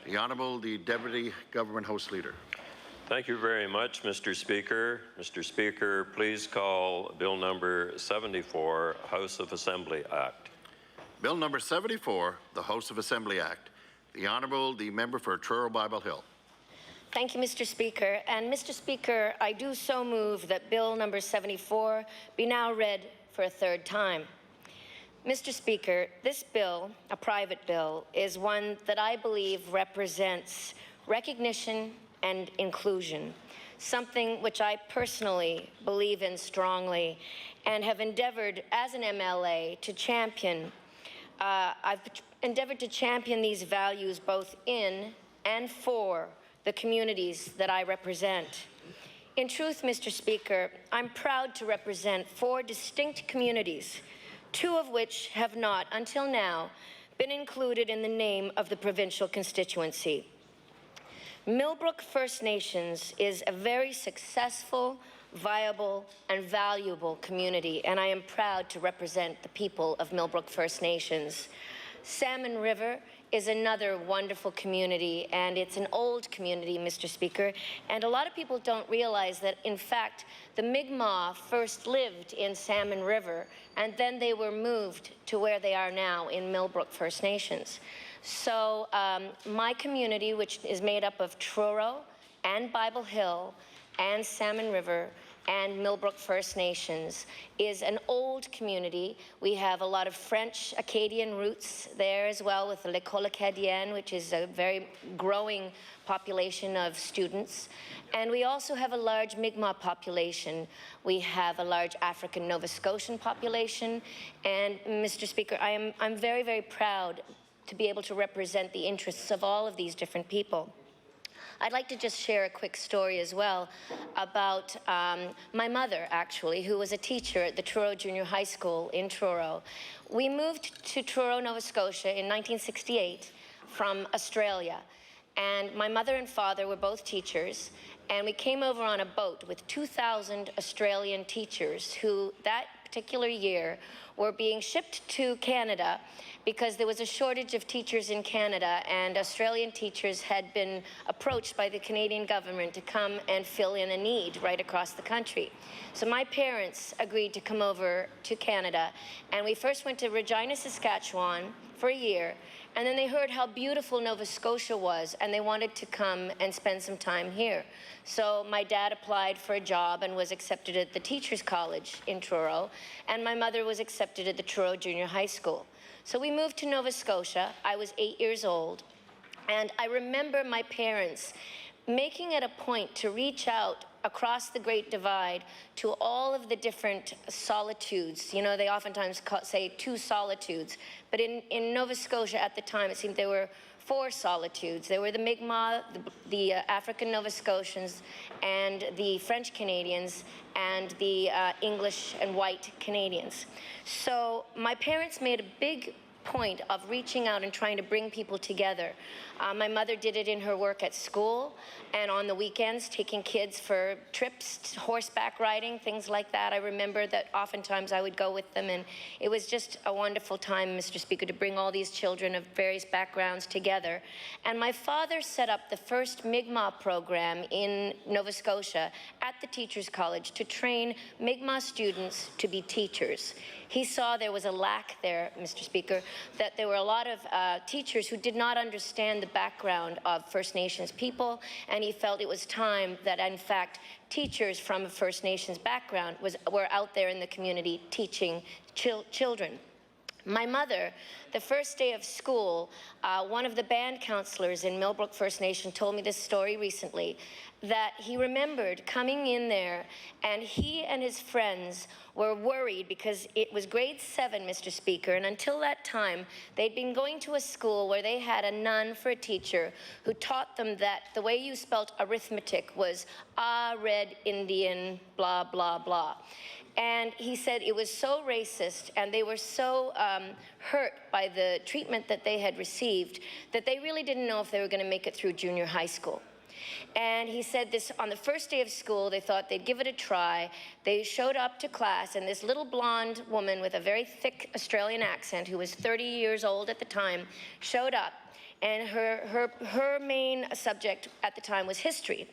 The Honourable, the Deputy Government House Leader. Thank you very much, Mr. Speaker. Mr. Speaker, please call Bill number 74, House of Assembly Act. Bill number 74, the House of Assembly Act. The Honourable, the Member for Truro Bible Hill. Thank you, Mr. Speaker. And Mr. Speaker, I do so move that Bill number 74 be now read for a third time. Mr. Speaker, this bill, a private bill, is one that I believe represents recognition and inclusion, something which I personally believe in strongly and have endeavored as an MLA to champion. I've endeavored to champion these values both in and for the communities that I represent. In truth, Mr. Speaker, I'm proud to represent 4 distinct communities, 2 of which have not, until now, been included in the name of the provincial constituency. Millbrook First Nations is a very successful, viable, and valuable community, and I am proud to represent the people of Millbrook First Nations. Salmon River is another wonderful community, and it's an old community, Mr. Speaker, and a lot of people don't realize that, in fact, the Mi'kmaq first lived in Salmon River, and then they were moved to where they are now in Millbrook First Nations. So my community, which is made up of Truro and Bible Hill and Salmon River and Millbrook First Nations, is an old community. We have a lot of French Acadian roots there as well, with the L'École Acadienne, which is a very growing population of students. And we also have a large Mi'kmaq population. We have a large African Nova Scotian population. And Mr. Speaker, I'm very, very proud to be able to represent the interests of all of these different people. I'd like to just share a quick story as well about my mother, actually, who was a teacher at the Truro Junior High School in Truro. We moved to Truro, Nova Scotia in 1968 from Australia. And my mother and father were both teachers, and we came over on a boat with 2,000 Australian teachers who, that particular year, were being shipped to Canada because there was a shortage of teachers in Canada, and Australian teachers had been approached by the Canadian government to come and fill in a need right across the country. So my parents agreed to come over to Canada, and we first went to Regina, Saskatchewan for a year, and then they heard how beautiful Nova Scotia was, and they wanted to come and spend some time here. So my dad applied for a job and was accepted at the Teachers College in Truro, and my mother was accepted at the Truro Junior High School. So we moved to Nova Scotia. I was 8 years old, and I remember my parents making it a point to reach out across the Great Divide to all of the different solitudes. You know, they oftentimes say 2 solitudes, but in Nova Scotia at the time, it seemed there were 4 solitudes. There were the Mi'kmaq, the African Nova Scotians, and the French Canadians, and the English and white Canadians. So my parents made a big point of reaching out and trying to bring people together. My mother did it in her work at school and on the weekends, taking kids for trips, horseback riding, things like that. I remember that oftentimes I would go with them, and it was just a wonderful time, Mr. Speaker, to bring all these children of various backgrounds together. And my father set up the first Mi'kmaq program in Nova Scotia at the Teachers College to train Mi'kmaq students to be teachers. He saw there was a lack there, Mr. Speaker, that there were a lot of teachers who did not understand the background of First Nations people, and he felt it was time that, in fact, teachers from a First Nations background were out there in the community teaching children. My mother, the first day of school, one of the band counselors in Millbrook First Nation told me this story recently, that he remembered coming in there and he and his friends were worried because it was grade 7, Mr. Speaker, and until that time, they'd been going to a school where they had a nun for a teacher who taught them that the way you spelt arithmetic was red Indian, blah, blah, blah. And he said it was so racist and they were so hurt by the treatment that they had received that they really didn't know if they were going to make it through junior high school. And he said this on the first day of school, they thought they'd give it a try. They showed up to class, and this little blonde woman with a very thick Australian accent, who was 30 years old at the time, showed up. And her main subject at the time was history.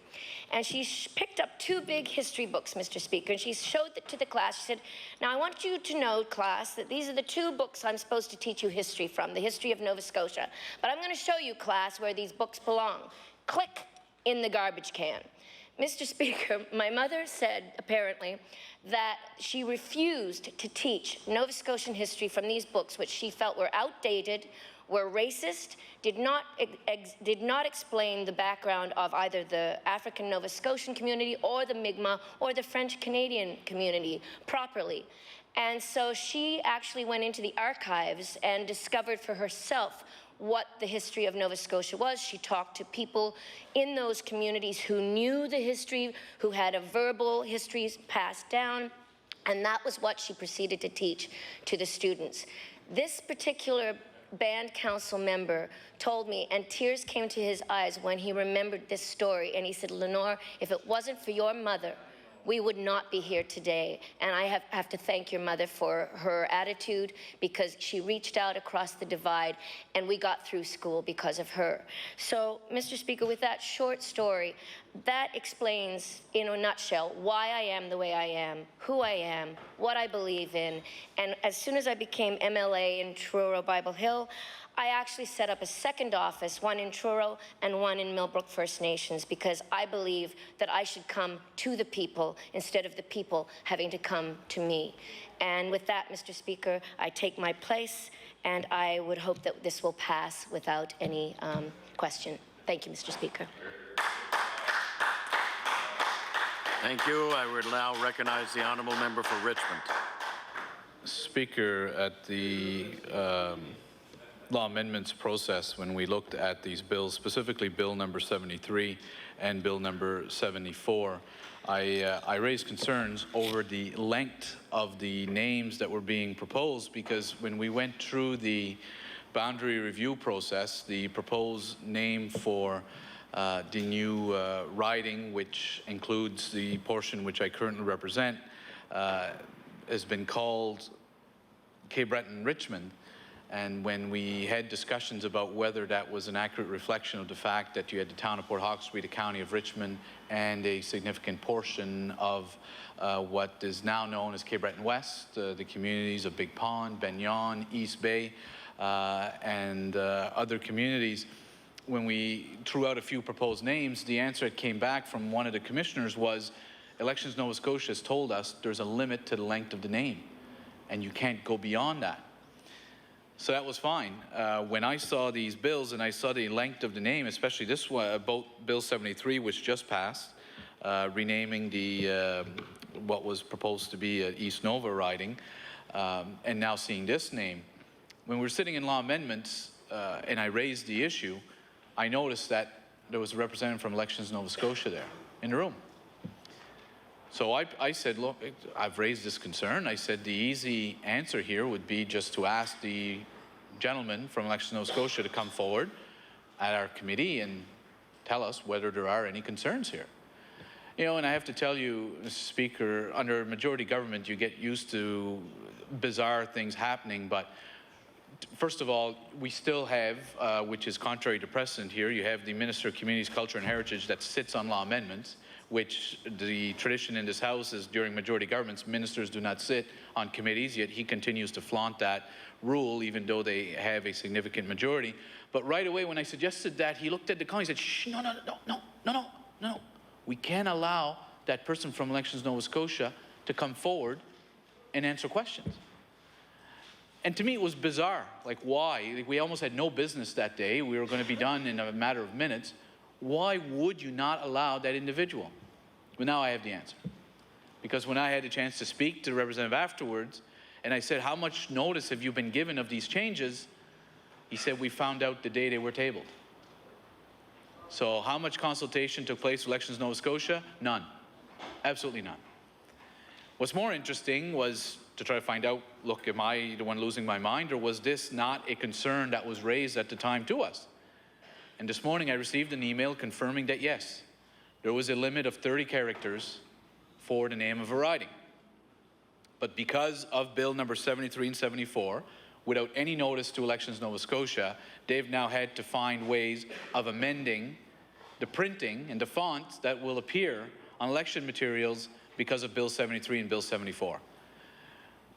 And she picked up 2 big history books, Mr. Speaker, and she showed it to the class. She said, now I want you to know, class, that these are the 2 books I'm supposed to teach you history from, the history of Nova Scotia. But I'm going to show you, class, where these books belong. Click in the garbage can. Mr. Speaker, my mother said, apparently, that she refused to teach Nova Scotian history from these books, which she felt were outdated, were racist, did not explain the background of either the African Nova Scotian community or the Mi'kmaq or the French Canadian community properly. And so she actually went into the archives and discovered for herself what the history of Nova Scotia was. She talked to people in those communities who knew the history, who had a verbal history passed down, and that was what she proceeded to teach to the students. This particular band council member told me, and tears came to his eyes when he remembered this story, and he said, Lenore, if it wasn't for your mother, we would not be here today. And I have to thank your mother for her attitude, because she reached out across the divide and we got through school because of her. So, Mr. Speaker, with that short story, that explains in a nutshell why I am the way I am, who I am, what I believe in. And as soon as I became MLA in Truro Bible Hill, I actually set up a second office, one in Truro and one in Millbrook First Nations, because I believe that I should come to the people instead of the people having to come to me. And with that, Mr. Speaker, I take my place, and I would hope that this will pass without any question. Thank you, Mr. Speaker. Thank you. I would now recognize the honourable member for Richmond. Speaker, at the law amendments process, when we looked at these bills, specifically Bill number 73 and Bill number 74, I raised concerns over the length of the names that were being proposed, because when we went through the boundary review process, the proposed name for the new riding, which includes the portion which I currently represent, has been called Cape Breton Richmond. And when we had discussions about whether that was an accurate reflection of the fact that you had the town of Port Hawkesbury, the county of Richmond, and a significant portion of what is now known as Cape Breton West, the communities of Big Pond, Benyon, East Bay, and other communities, when we threw out a few proposed names, the answer that came back from one of the commissioners was, Elections Nova Scotia has told us there's a limit to the length of the name, and you can't go beyond that. So that was fine. When I saw these bills and I saw the length of the name, especially this one, Bill 73, which just passed, renaming the what was proposed to be East Nova riding, and now seeing this name, when we're sitting in law amendments and I raised the issue, I noticed that there was a representative from Elections Nova Scotia there in the room. So I said, look, I've raised this concern. I said the easy answer here would be just to ask the gentleman from Elections Nova Scotia to come forward at our committee and tell us whether there are any concerns here. You know, and I have to tell you, Mr. Speaker, under majority government, you get used to bizarre things happening, but first of all, we still have, which is contrary to precedent here, you have the Minister of Communities, Culture and Heritage that sits on law amendments, which the tradition in this House is during majority governments, ministers do not sit on committees, yet he continues to flaunt that rule even though they have a significant majority. But right away when I suggested that, he looked at the colleague and said, shh, no. We can't allow that person from Elections Nova Scotia to come forward and answer questions. And to me, it was bizarre. Like, why? Like, we almost had no business that day. We were going to be done in a matter of minutes. Why would you not allow that individual? Well, now I have the answer. Because when I had a chance to speak to the representative afterwards, and I said, how much notice have you been given of these changes? He said, we found out the day they were tabled. So how much consultation took place with Elections Nova Scotia? None. Absolutely none. What's more interesting was to try to find out, look, am I the one losing my mind, or was this not a concern that was raised at the time to us? And this morning I received an email confirming that yes, there was a limit of 30 characters for the name of a riding. But because of Bill number 73 and 74, without any notice to Elections Nova Scotia, they've now had to find ways of amending the printing and the fonts that will appear on election materials because of Bill 73 and Bill 74.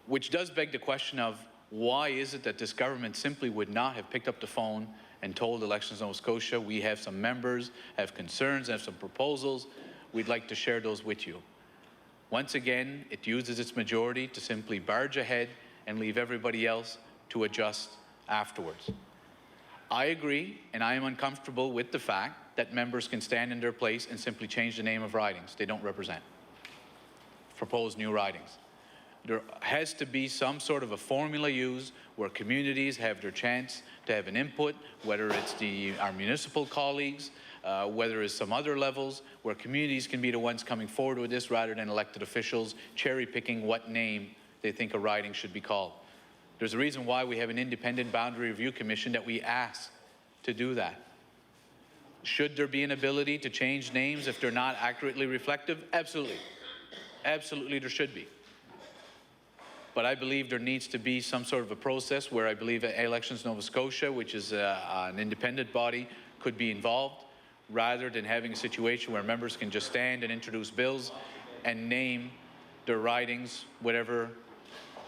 Which does beg the question of why is it that this government simply would not have picked up the phone and told Elections Nova Scotia, we have some members, have concerns, have some proposals, we'd like to share those with you. Once again, it uses its majority to simply barge ahead and leave everybody else to adjust afterwards. I agree, and I am uncomfortable with the fact that members can stand in their place and simply change the name of ridings they don't represent. Propose new ridings. There has to be some sort of a formula used where communities have their chance to have an input, whether it's our municipal colleagues, whether it's some other levels, where communities can be the ones coming forward with this rather than elected officials cherry-picking what name they think a riding should be called. There's a reason why we have an independent boundary review commission that we ask to do that. Should there be an ability to change names if they're not accurately reflective? Absolutely. Absolutely there should be. But I believe there needs to be some sort of a process where I believe Elections Nova Scotia, which is an independent body, could be involved, rather than having a situation where members can just stand and introduce bills and name their ridings whatever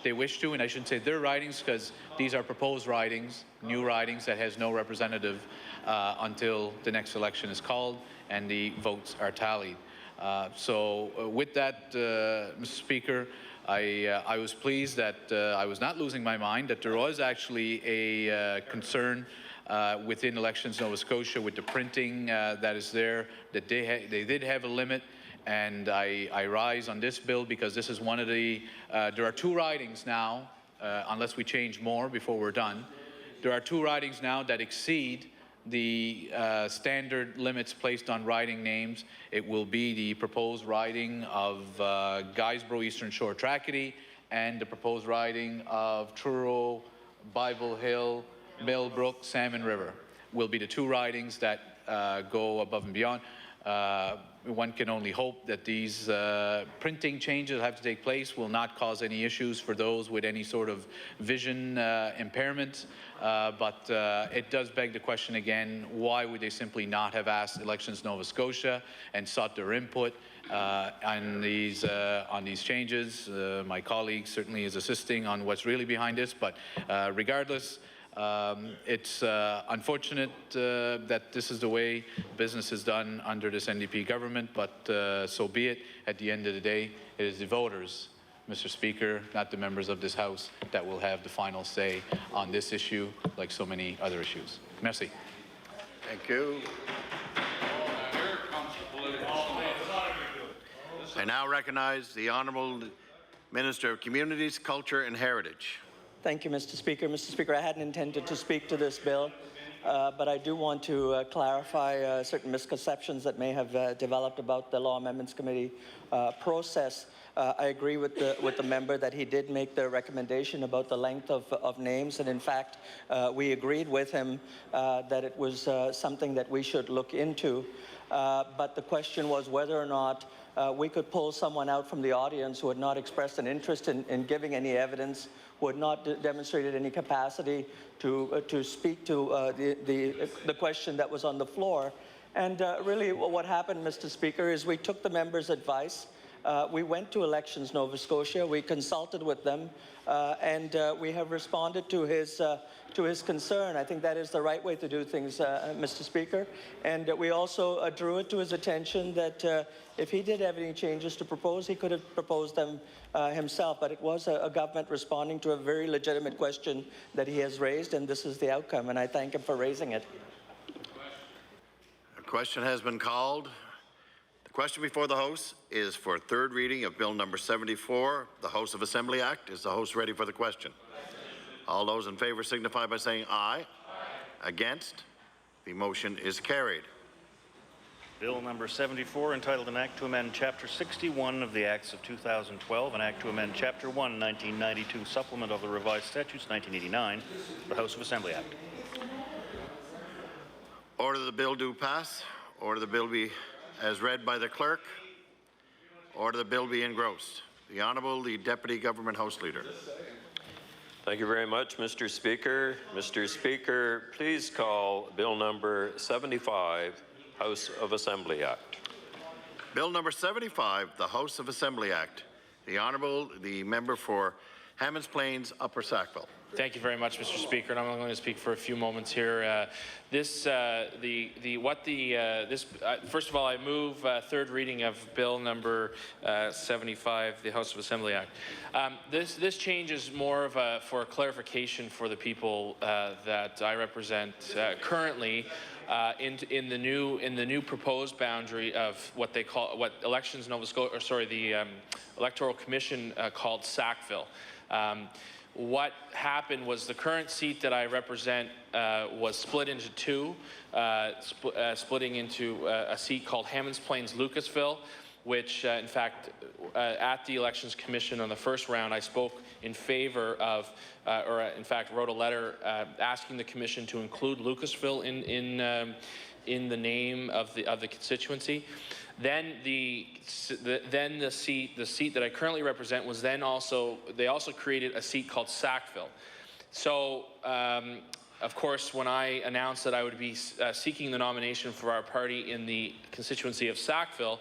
they wish to. And I shouldn't say their ridings, because these are proposed ridings, new ridings that has no representative until the next election is called and the votes are tallied. So with that, Mr. Speaker, I was pleased that I was not losing my mind, that there was actually a concern within Elections Nova Scotia with the printing that is there, that they did have a limit, and I rise on this bill because this is one of the, there are 2 ridings now, unless we change more before we're done, there are 2 ridings now that exceed the standard limits placed on riding names. It will be the proposed riding of Guysborough Eastern Shore Tracadie and the proposed riding of Truro, Bible Hill, Millbrook, Salmon River will be the 2 ridings that go above and beyond. One can only hope that these printing changes that have to take place will not cause any issues for those with any sort of vision impairment. But it does beg the question again, why would they simply not have asked Elections Nova Scotia and sought their input on these changes? My colleague certainly is assisting on what's really behind this, but regardless, it's unfortunate that this is the way business is done under this NDP government, but so be it. At the end of the day, it is the voters, Mr. Speaker, not the members of this House, that will have the final say on this issue, like so many other issues. Merci. Thank you. I now recognize the Honourable Minister of Communities, Culture and Heritage. Thank you, Mr. Speaker. Mr. Speaker, I hadn't intended to speak to this bill, but I do want to clarify certain misconceptions that may have developed about the Law Amendments Committee process. I agree with the member that he did make the recommendation about the length of names, and in fact, we agreed with him that it was something that we should look into. But the question was whether or not we could pull someone out from the audience who had not expressed an interest in giving any evidence, who had not demonstrated any capacity to speak to the question that was on the floor. And really what happened, Mr. Speaker, is we took the member's advice. We went to Elections Nova Scotia. We consulted with them, and we have responded to his concern. I think that is the right way to do things, Mr. Speaker. And we also drew it to his attention that if he did have any changes to propose, he could have proposed them himself. But it was a government responding to a very legitimate question that he has raised, and this is the outcome. And I thank him for raising it. A question has been called. The question before the House is for third reading of Bill number 74, the House of Assembly Act. Is the House ready for the question? All those in favor signify by saying aye. Aye. Against? The motion is carried. Bill number 74, entitled An Act to Amend Chapter 61 of the Acts of 2012, an Act to Amend Chapter 1, 1992, Supplement of the Revised Statutes 1989, the House of Assembly Act. Order the bill do pass. Order the bill be as read by the clerk. Order the bill be engrossed. The Honourable, the Deputy Government House Leader. Thank you very much, Mr. Speaker. Mr. Speaker, please call Bill number 75, House of Assembly Act. Bill number 75, the House of Assembly Act. The Honourable, the member for Hammonds Plains, Upper Sackville. Thank you very much, Mr. Speaker, and I'm only going to speak for a few moments here. First of all, I move third reading of Bill number 75, the House of Assembly Act. This change is more of for clarification for the people that I represent currently in the new proposed boundary of what Elections Nova Scotia, or sorry, the Electoral Commission called Sackville. What happened was the current seat that I represent was split into two, splitting into a seat called Hammonds Plains Lucasville, which in fact at the Elections Commission on the first round I spoke in favor of, or in fact wrote a letter asking the Commission to include Lucasville in the name of the constituency. Then the seat that I currently represent was they also created a seat called Sackville. So of course, when I announced that I would be seeking the nomination for our party in the constituency of Sackville,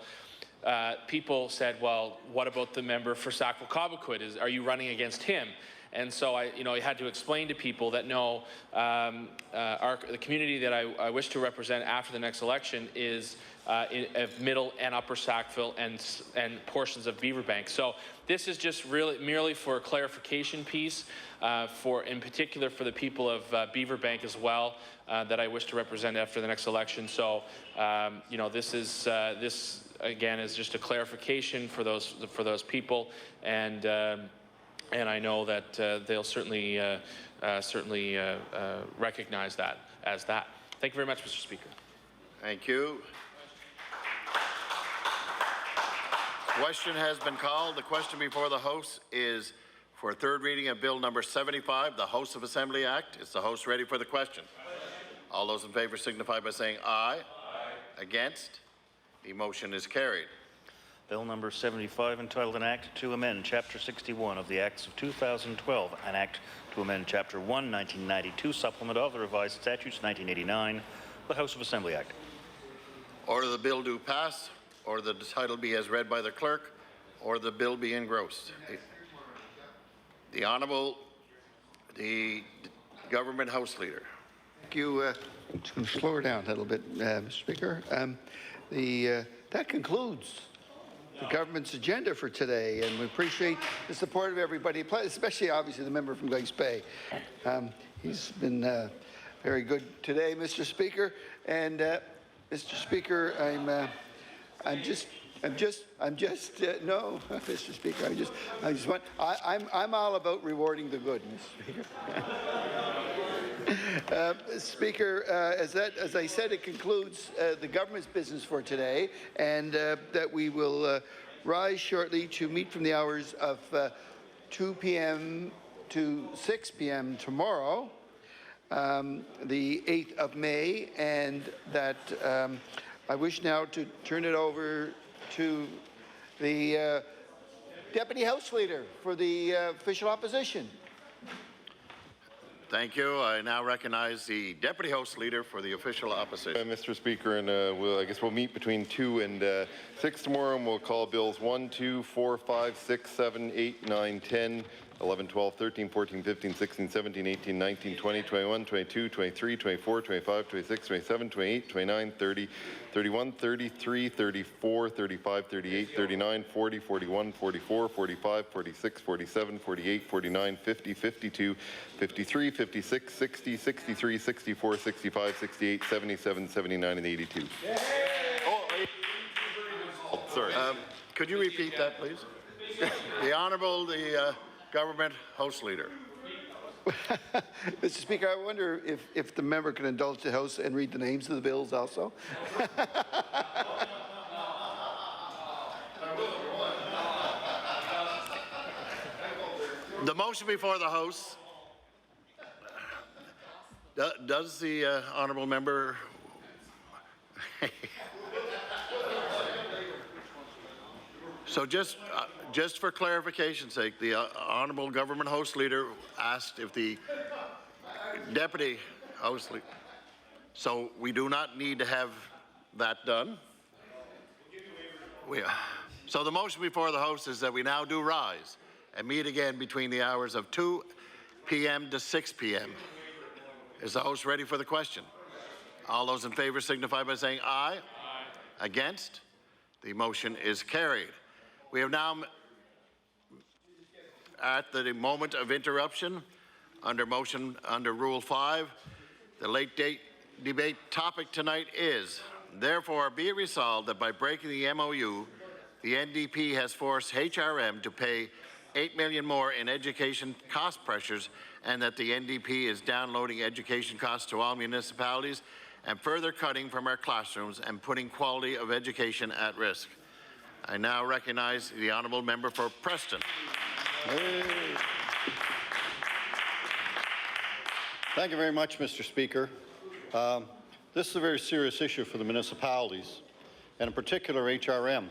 people said, "Well, what about the member for Sackville-Cobequid? Are you running against him?" And so I had to explain to people that no, the community that I wish to represent after the next election is of Middle and Upper Sackville and portions of Beaverbank. So this is just merely for a clarification piece, in particular for the people of Beaverbank as well, that I wish to represent after the next election. So this again is just a clarification for those people, and I know that they'll certainly recognize that as that. Thank you very much, Mr. Speaker. Thank you. Question has been called. The question before the House is for third reading of Bill number 75, the House of Assembly Act. Is the House ready for the question? All those in favor signify by saying aye. Aye. Against? The motion is carried. Bill number 75, entitled An Act to Amend Chapter 61 of the Acts of 2012, an Act to Amend Chapter 1, 1992, Supplement of the Revised Statutes 1989, the House of Assembly Act. Order the bill do pass. Order the title be as read by the clerk. Or the bill be engrossed. The Honourable, the Government House Leader. Thank you. Just going to slow her down a little bit, Mr. Speaker. That concludes the government's agenda for today, and we appreciate the support of everybody, especially obviously the member from Glace Bay. He's been very good today, Mr. Speaker. And Mr. Speaker, no, Mr. Speaker. I'm all about rewarding the good, Mr. Speaker. Speaker, as I said, it concludes the government's business for today, and that we will rise shortly to meet from the hours of 2 p.m. to 6 p.m. tomorrow, the 8th of May, and that I wish now to turn it over to the Deputy House Leader for the official opposition. Thank you. I now recognize the Deputy House Leader for the official opposition. Mr. Speaker, and I guess we'll meet between 2 and 6 tomorrow, and we'll call bills 1, 2, 4, 5, 6, 7, 8, 9, 10, 11, 12, 13, 14, 15, 16, 17, 18, 19, 20, 21, 22, 23, 24, 25, 26, 27, 28, 29, 30, 31, 33, 34, 35, 38, 39, 40, 41, 44, 45, 46, 47, 48, 49, 50, 52, 53, 56, 60, 63, 64, 65, 68, 77, 79, and 82. Oh, sorry. Could you repeat that, please? The Honourable, Government House Leader. Mr. Speaker, I wonder if the member can indulge the House and read the names of the bills also. The motion before the House. Does the honourable member? So just for clarification's sake, the Honourable Government House Leader asked if the Deputy House Leader. So we do not need to have that done. So the motion before the House is that we now do rise and meet again between the hours of 2 p.m. to 6 p.m. Is the House ready for the question? All those in favour signify by saying aye. Aye. Against? The motion is carried. We have now, at the moment of interruption, under Rule 5, the late date debate topic tonight is, therefore, be it resolved that by breaking the MOU, the NDP has forced HRM to pay $8 million more in education cost pressures, and that the NDP is downloading education costs to all municipalities and further cutting from our classrooms and putting quality of education at risk. I now recognize the Honourable Member for Preston. Thank you very much, Mr. Speaker. This is a very serious issue for the municipalities, and in particular HRM.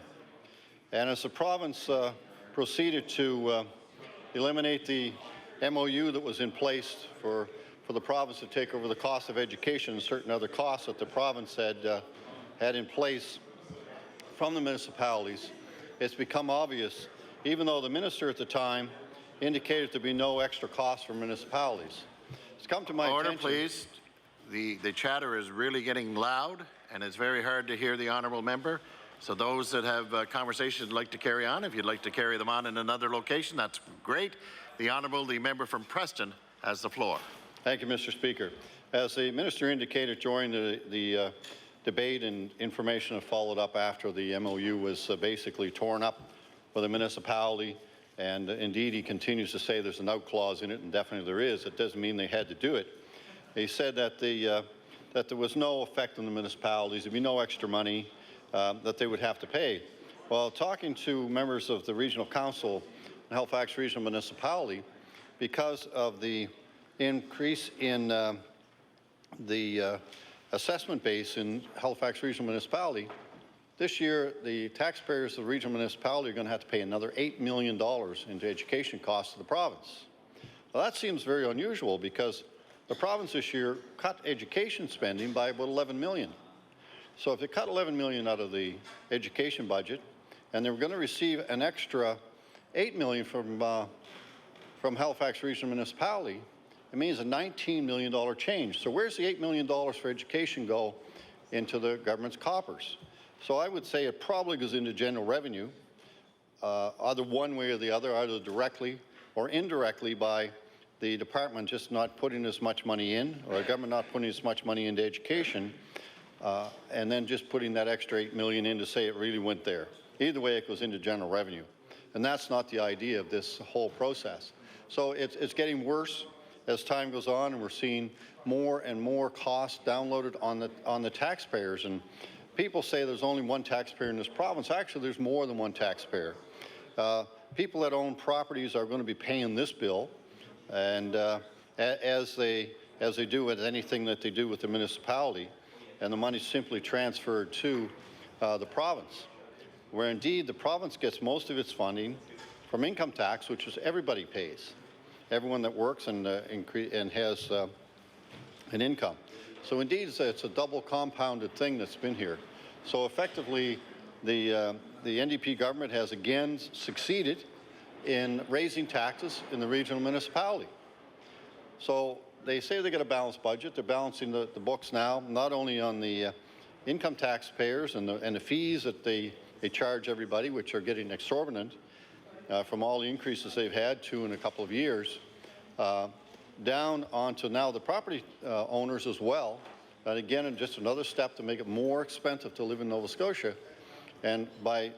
And as the province proceeded to eliminate the MOU that was in place for the province to take over the cost of education and certain other costs that the province had in place from the municipalities, it's become obvious, even though the minister at the time indicated there'd be no extra costs for municipalities. It's come to my attention. Order, please. The chatter is really getting loud, and it's very hard to hear the honourable member. So those that have conversations like to carry on, if you'd like to carry them on in another location, that's great. The member from Preston has the floor. Thank you, Mr. Speaker. As the minister indicated during the debate and information that followed up after the MOU was basically torn up with the municipality, and indeed he continues to say there's an out clause in it, and definitely there is. It doesn't mean they had to do it. He said that that there was no effect on the municipalities, there'd be no extra money that they would have to pay. Well, talking to members of the Regional Council in Halifax Regional Municipality, because of the increase in the assessment base in Halifax Regional Municipality, this year the taxpayers of the regional municipality are going to have to pay another $8 million into education costs to the province. Well, that seems very unusual because the province this year cut education spending by about $11 million. So if they cut $11 million out of the education budget, and they were going to receive an extra $8 million from Halifax Regional Municipality, it means a $19 million change. So where's the $8 million for education go into the government's coffers? So I would say it probably goes into general revenue, either one way or the other, either directly or indirectly by the department just not putting as much money in, or the government not putting as much money into education, and then just putting that extra $8 million in to say it really went there. Either way, it goes into general revenue. And that's not the idea of this whole process. So it's getting worse as time goes on, and we're seeing more and more costs downloaded on the taxpayers. And people say there's only one taxpayer in this province. Actually, there's more than one taxpayer. People that own properties are going to be paying this bill, and as they do with anything that they do with the municipality, and the money simply transferred to the province, where indeed the province gets most of its funding from income tax, which is everybody pays. everyone that works and has an income. So indeed, it's a double compounded thing that's been here. So effectively, the NDP government has again succeeded in raising taxes in the regional municipality. So they say they got a balanced budget. They're balancing the books now, not only on the income taxpayers and the fees that they charge everybody, which are getting exorbitant from all the increases they've had in a couple of years, down onto now the property owners as well. And again, just another step to make it more expensive to live in Nova Scotia. And by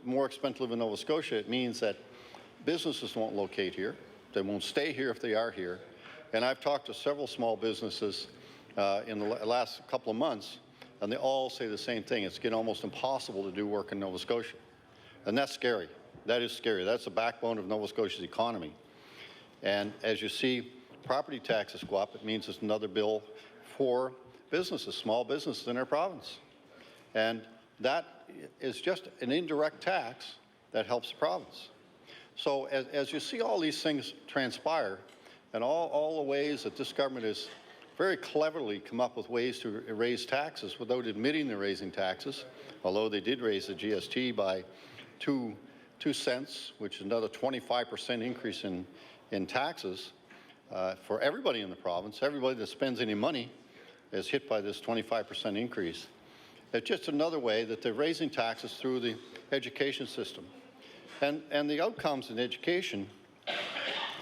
more expensive to live in Nova Scotia, it means that businesses won't locate here. They won't stay here if they are here. And I've talked to several small businesses in the last couple of months, and they all say the same thing. It's getting almost impossible to do work in Nova Scotia. And that's scary. That is scary. That's the backbone of Nova Scotia's economy. And as you see property taxes go up, it means it's another bill for businesses, small businesses in our province. And that is just an indirect tax that helps the province. So as you see all these things transpire, and all the ways that this government has very cleverly come up with ways to raise taxes without admitting they're raising taxes, although they did raise the GST by 2 cents, which is another 25% increase in taxes for everybody in the province. Everybody that spends any money is hit by this 25% increase. It's just another way that they're raising taxes through the education system. And the outcomes in education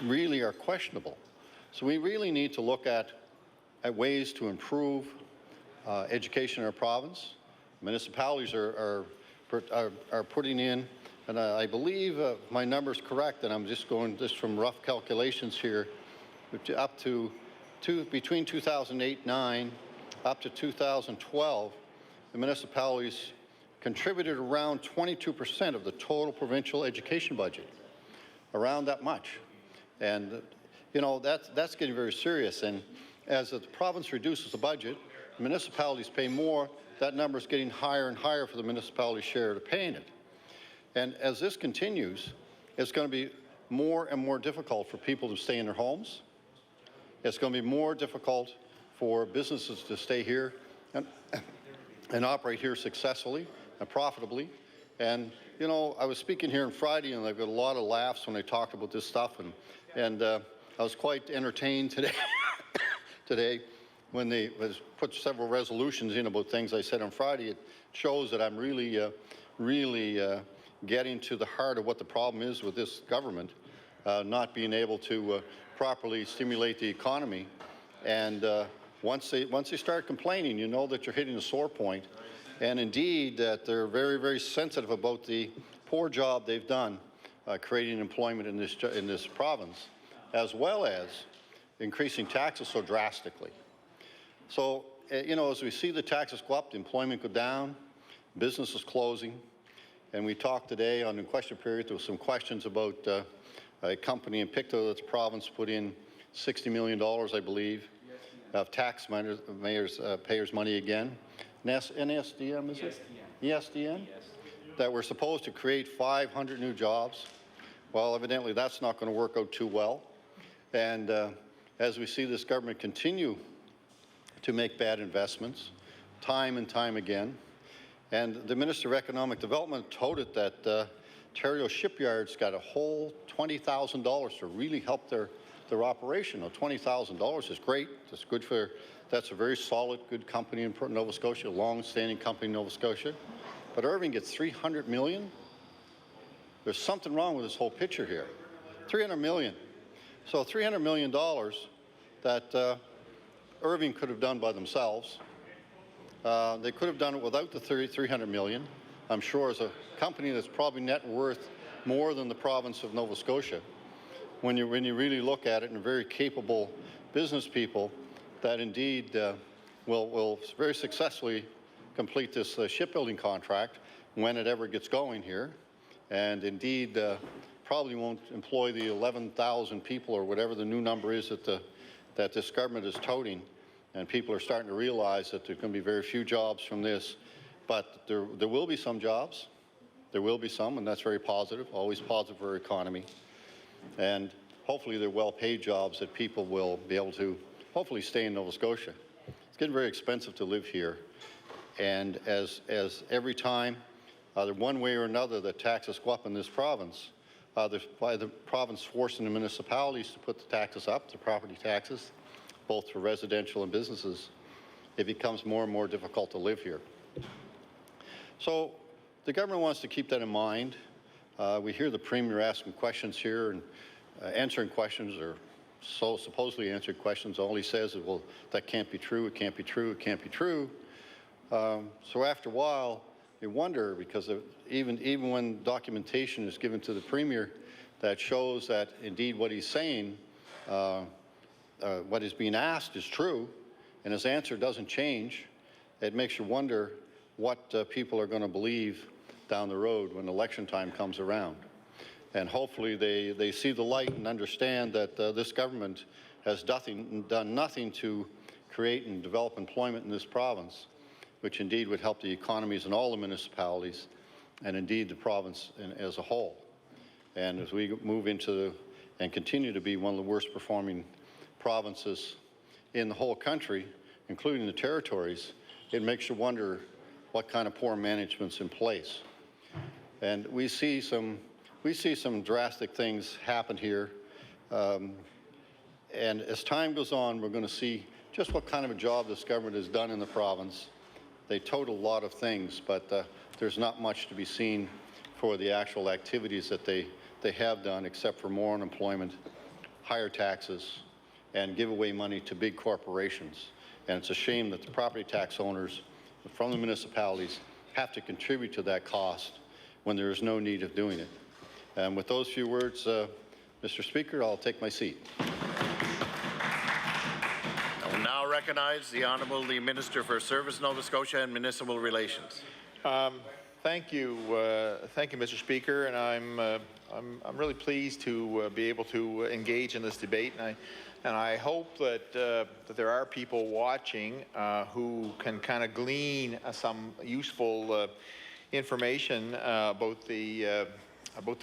really are questionable. So we really need to look at ways to improve education in our province. Municipalities are putting in, and I believe my number's correct, and I'm just going from rough calculations here, up to between 2008-9 up to 2012, the municipalities contributed around 22% of the total provincial education budget, around that much. And you know, that's getting very serious. And as the province reduces the budget, municipalities pay more, that number is getting higher and higher for the municipality share to paying it. And as this continues, it's going to be more and more difficult for people to stay in their homes. It's going to be more difficult for businesses to stay here and operate here successfully and profitably. And, you know, I was speaking here on Friday, and I got a lot of laughs when I talked about this stuff. And I was quite entertained today when they put several resolutions in about things I said on Friday. It shows that I'm really getting to the heart of what the problem is with this government, not being able to properly stimulate the economy. And once they start complaining, you know that you're hitting a sore point. And indeed, that they're very, very sensitive about the poor job they've done creating employment in this province, as well as increasing taxes so drastically. So, you know, as we see the taxes go up, the employment go down, businesses closing, and we talked today on the question period, there were some questions about a company in Pictou that the province put in $60 million, I believe, of payers' money again. NSDM, is it? ESDM? That we're supposed to create 500 new jobs. Well, evidently that's not going to work out too well. And as we see this government continue to make bad investments, time and time again, and the Minister of Economic Development told it that Ontario shipyards got a whole $20,000 to really help their operation. Now, $20,000 is great. That's good for, that's a very solid, good company in Nova Scotia, a long-standing company in Nova Scotia. But Irving gets $300 million. There's something wrong with this whole picture here. $300 million. So $300 million that Irving could have done by themselves. They could have done it without the $300 million. I'm sure as a company that's probably net worth more than the province of Nova Scotia. When you really look at it, and very capable business people that indeed will very successfully complete this shipbuilding contract when it ever gets going here, and indeed probably won't employ the 11,000 people or whatever the new number is that this government is touting. And people are starting to realize that there's going to be very few jobs from this, but there will be some jobs. There will be some, and that's very positive, always positive for our economy. And hopefully they're well-paid jobs that people will be able to hopefully stay in Nova Scotia. It's getting very expensive to live here. And as every time, either one way or another, that taxes go up in this province, by the province forcing the municipalities to put the taxes up, the property taxes, both for residential and businesses, it becomes more and more difficult to live here. So the government wants to keep that in mind. We hear the Premier asking questions here and answering questions, or so supposedly answered questions. All he says is, well, that can't be true, it can't be true, it can't be true. So after a while, you wonder, because even when documentation is given to the Premier that shows that indeed what he's saying, what is being asked is true, and his answer doesn't change, it makes you wonder what people are going to believe down the road when election time comes around. And hopefully they see the light and understand that this government has done nothing to create and develop employment in this province, which indeed would help the economies in all the municipalities and indeed the province as a whole. And as we move into and continue to be one of the worst performing provinces in the whole country, including the territories, it makes you wonder what kind of poor management's in place. And we see some drastic things happen here. And as time goes on, we're going to see just what kind of a job this government has done in the province. They total a lot of things, but there's not much to be seen for the actual activities that they have done, except for more unemployment, higher taxes, and give away money to big corporations. And it's a shame that the property tax owners from the municipalities have to contribute to that cost when there is no need of doing it. And with those few words, Mr. Speaker, I'll take my seat. I will now recognize the Honourable Minister for Service, Nova Scotia and Municipal Relations. Thank you, Mr. Speaker, and I'm really pleased to be able to engage in this debate, and I hope that that there are people watching who can kind of glean some useful information about the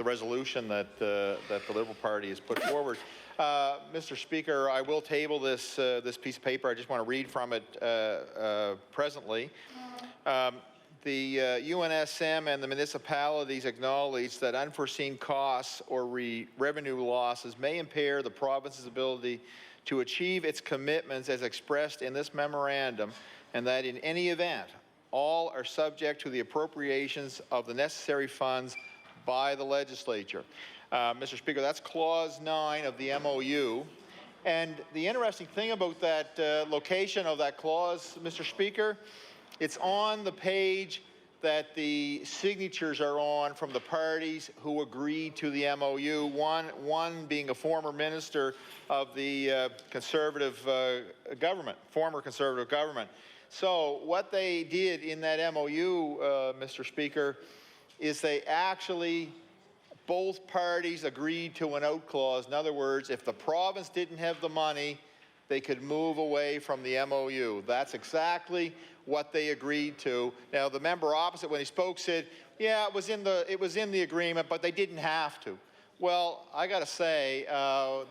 resolution that the Liberal Party has put forward. Mr. Speaker, I will table this piece of paper. I just want to read from it presently. The UNSM and the municipalities acknowledge that unforeseen costs or revenue losses may impair the province's ability to achieve its commitments as expressed in this memorandum, and that in any event, all are subject to the appropriations of the necessary funds by the legislature. Mr. Speaker, that's Clause 9 of the MOU. And the interesting thing about that location of that clause, Mr. Speaker, it's on the page that the signatures are on from the parties who agreed to the MOU, one being a former minister of the Conservative government, former Conservative government. So what they did in that MOU, Mr. Speaker, is they actually, both parties agreed to an out clause. In other words, if the province didn't have the money, they could move away from the MOU. That's exactly what they agreed to. Now, the member opposite, when he spoke, said, yeah, it was in the agreement, but they didn't have to. Well, I got to say,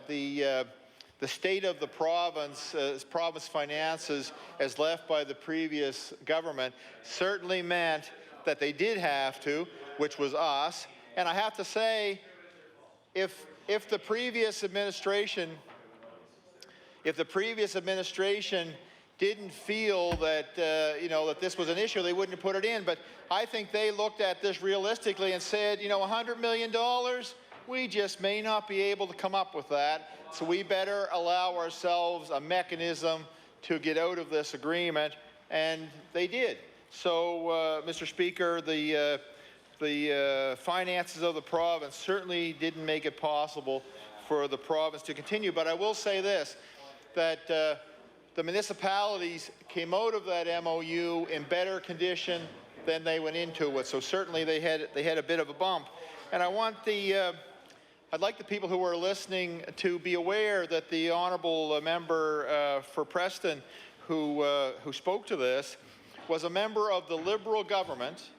the state of the province, province finances, as left by the previous government, certainly meant that they did have to, which was us. And I have to say, if the previous administration didn't feel that that this was an issue, they wouldn't have put it in. But I think they looked at this realistically and said, $100 million, we just may not be able to come up with that. So we better allow ourselves a mechanism to get out of this agreement, and they did. So, Mr. Speaker, the finances of the province certainly didn't make it possible for the province to continue. But I will say this, that the municipalities came out of that MOU in better condition than they went into it. So certainly they had a bit of a bump. And I want I'd like the people who are listening to be aware that the honourable member for Preston, who spoke to this, was a member of the Liberal government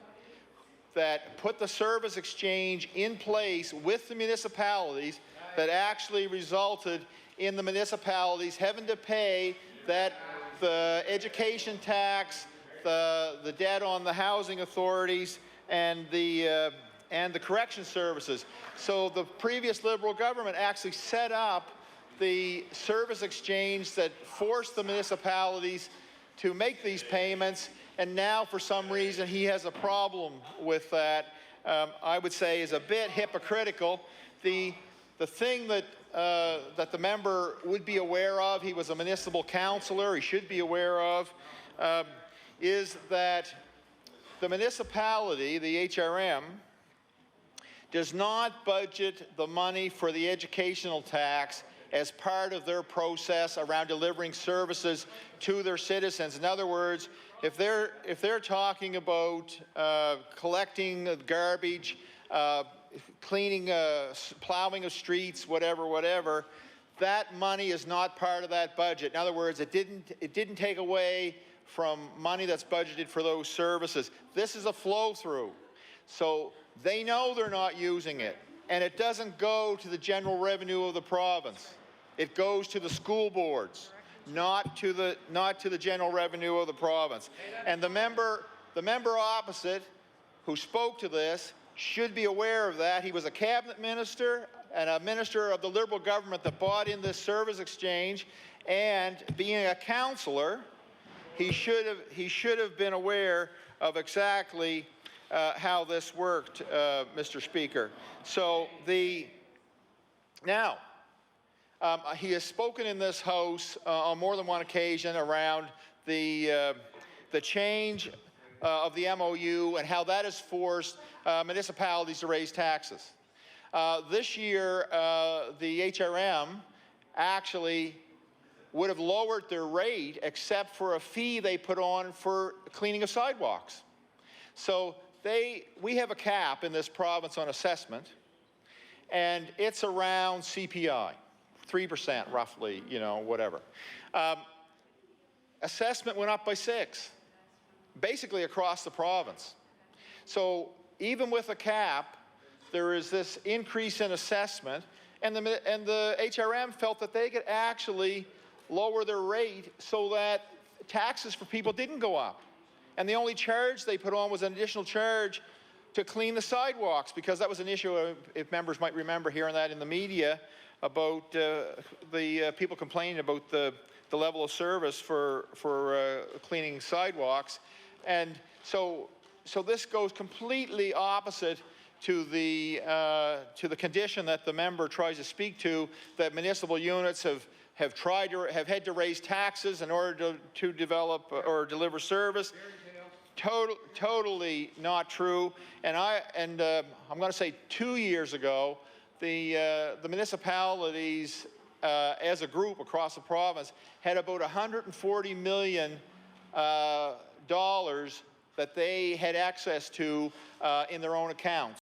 that put the service exchange in place with the municipalities that actually resulted in the municipalities having to pay the education tax, the debt on the housing authorities, and the correction services. So the previous Liberal government actually set up the service exchange that forced the municipalities to make these payments, and now for some reason he has a problem with that. I would say is a bit hypocritical. The thing that the member would be aware of, he was a municipal councillor, he should be aware of, is that the municipality, the HRM, does not budget the money for the educational tax as part of their process around delivering services to their citizens. In other words, if they're talking about collecting garbage, cleaning, plowing of streets, whatever, that money is not part of that budget. In other words, it didn't take away from money that's budgeted for those services. This is a flow-through. So they know they're not using it, and it doesn't go to the general revenue of the province. It goes to the school boards, not to the general revenue of the province. And the member opposite, who spoke to this, should be aware of that. He was a cabinet minister and a minister of the Liberal government that bought in this service exchange, and being a councillor, he should have been aware of exactly how this worked, Mr. Speaker. So now, he has spoken in this House on more than one occasion around the change of the MOU and how that has forced municipalities to raise taxes. This year, the HRM actually would have lowered their rate except for a fee they put on for cleaning of sidewalks. So we have a cap in this province on assessment, and it's around CPI, 3% roughly, whatever. Assessment went up by 6%, basically across the province. So even with a cap, there is this increase in assessment, and the HRM felt that they could actually lower their rate so that taxes for people didn't go up. And the only charge they put on was an additional charge to clean the sidewalks, because that was an issue, if members might remember hearing that in the media, about the people complaining about the level of service for cleaning sidewalks. And so this goes completely opposite to the condition that the member tries to speak to, that municipal units have had to raise taxes in order to develop or deliver service. Totally not true. And I'm going to say 2 years ago, the municipalities as a group across the province had about $140 million that they had access to in their own accounts.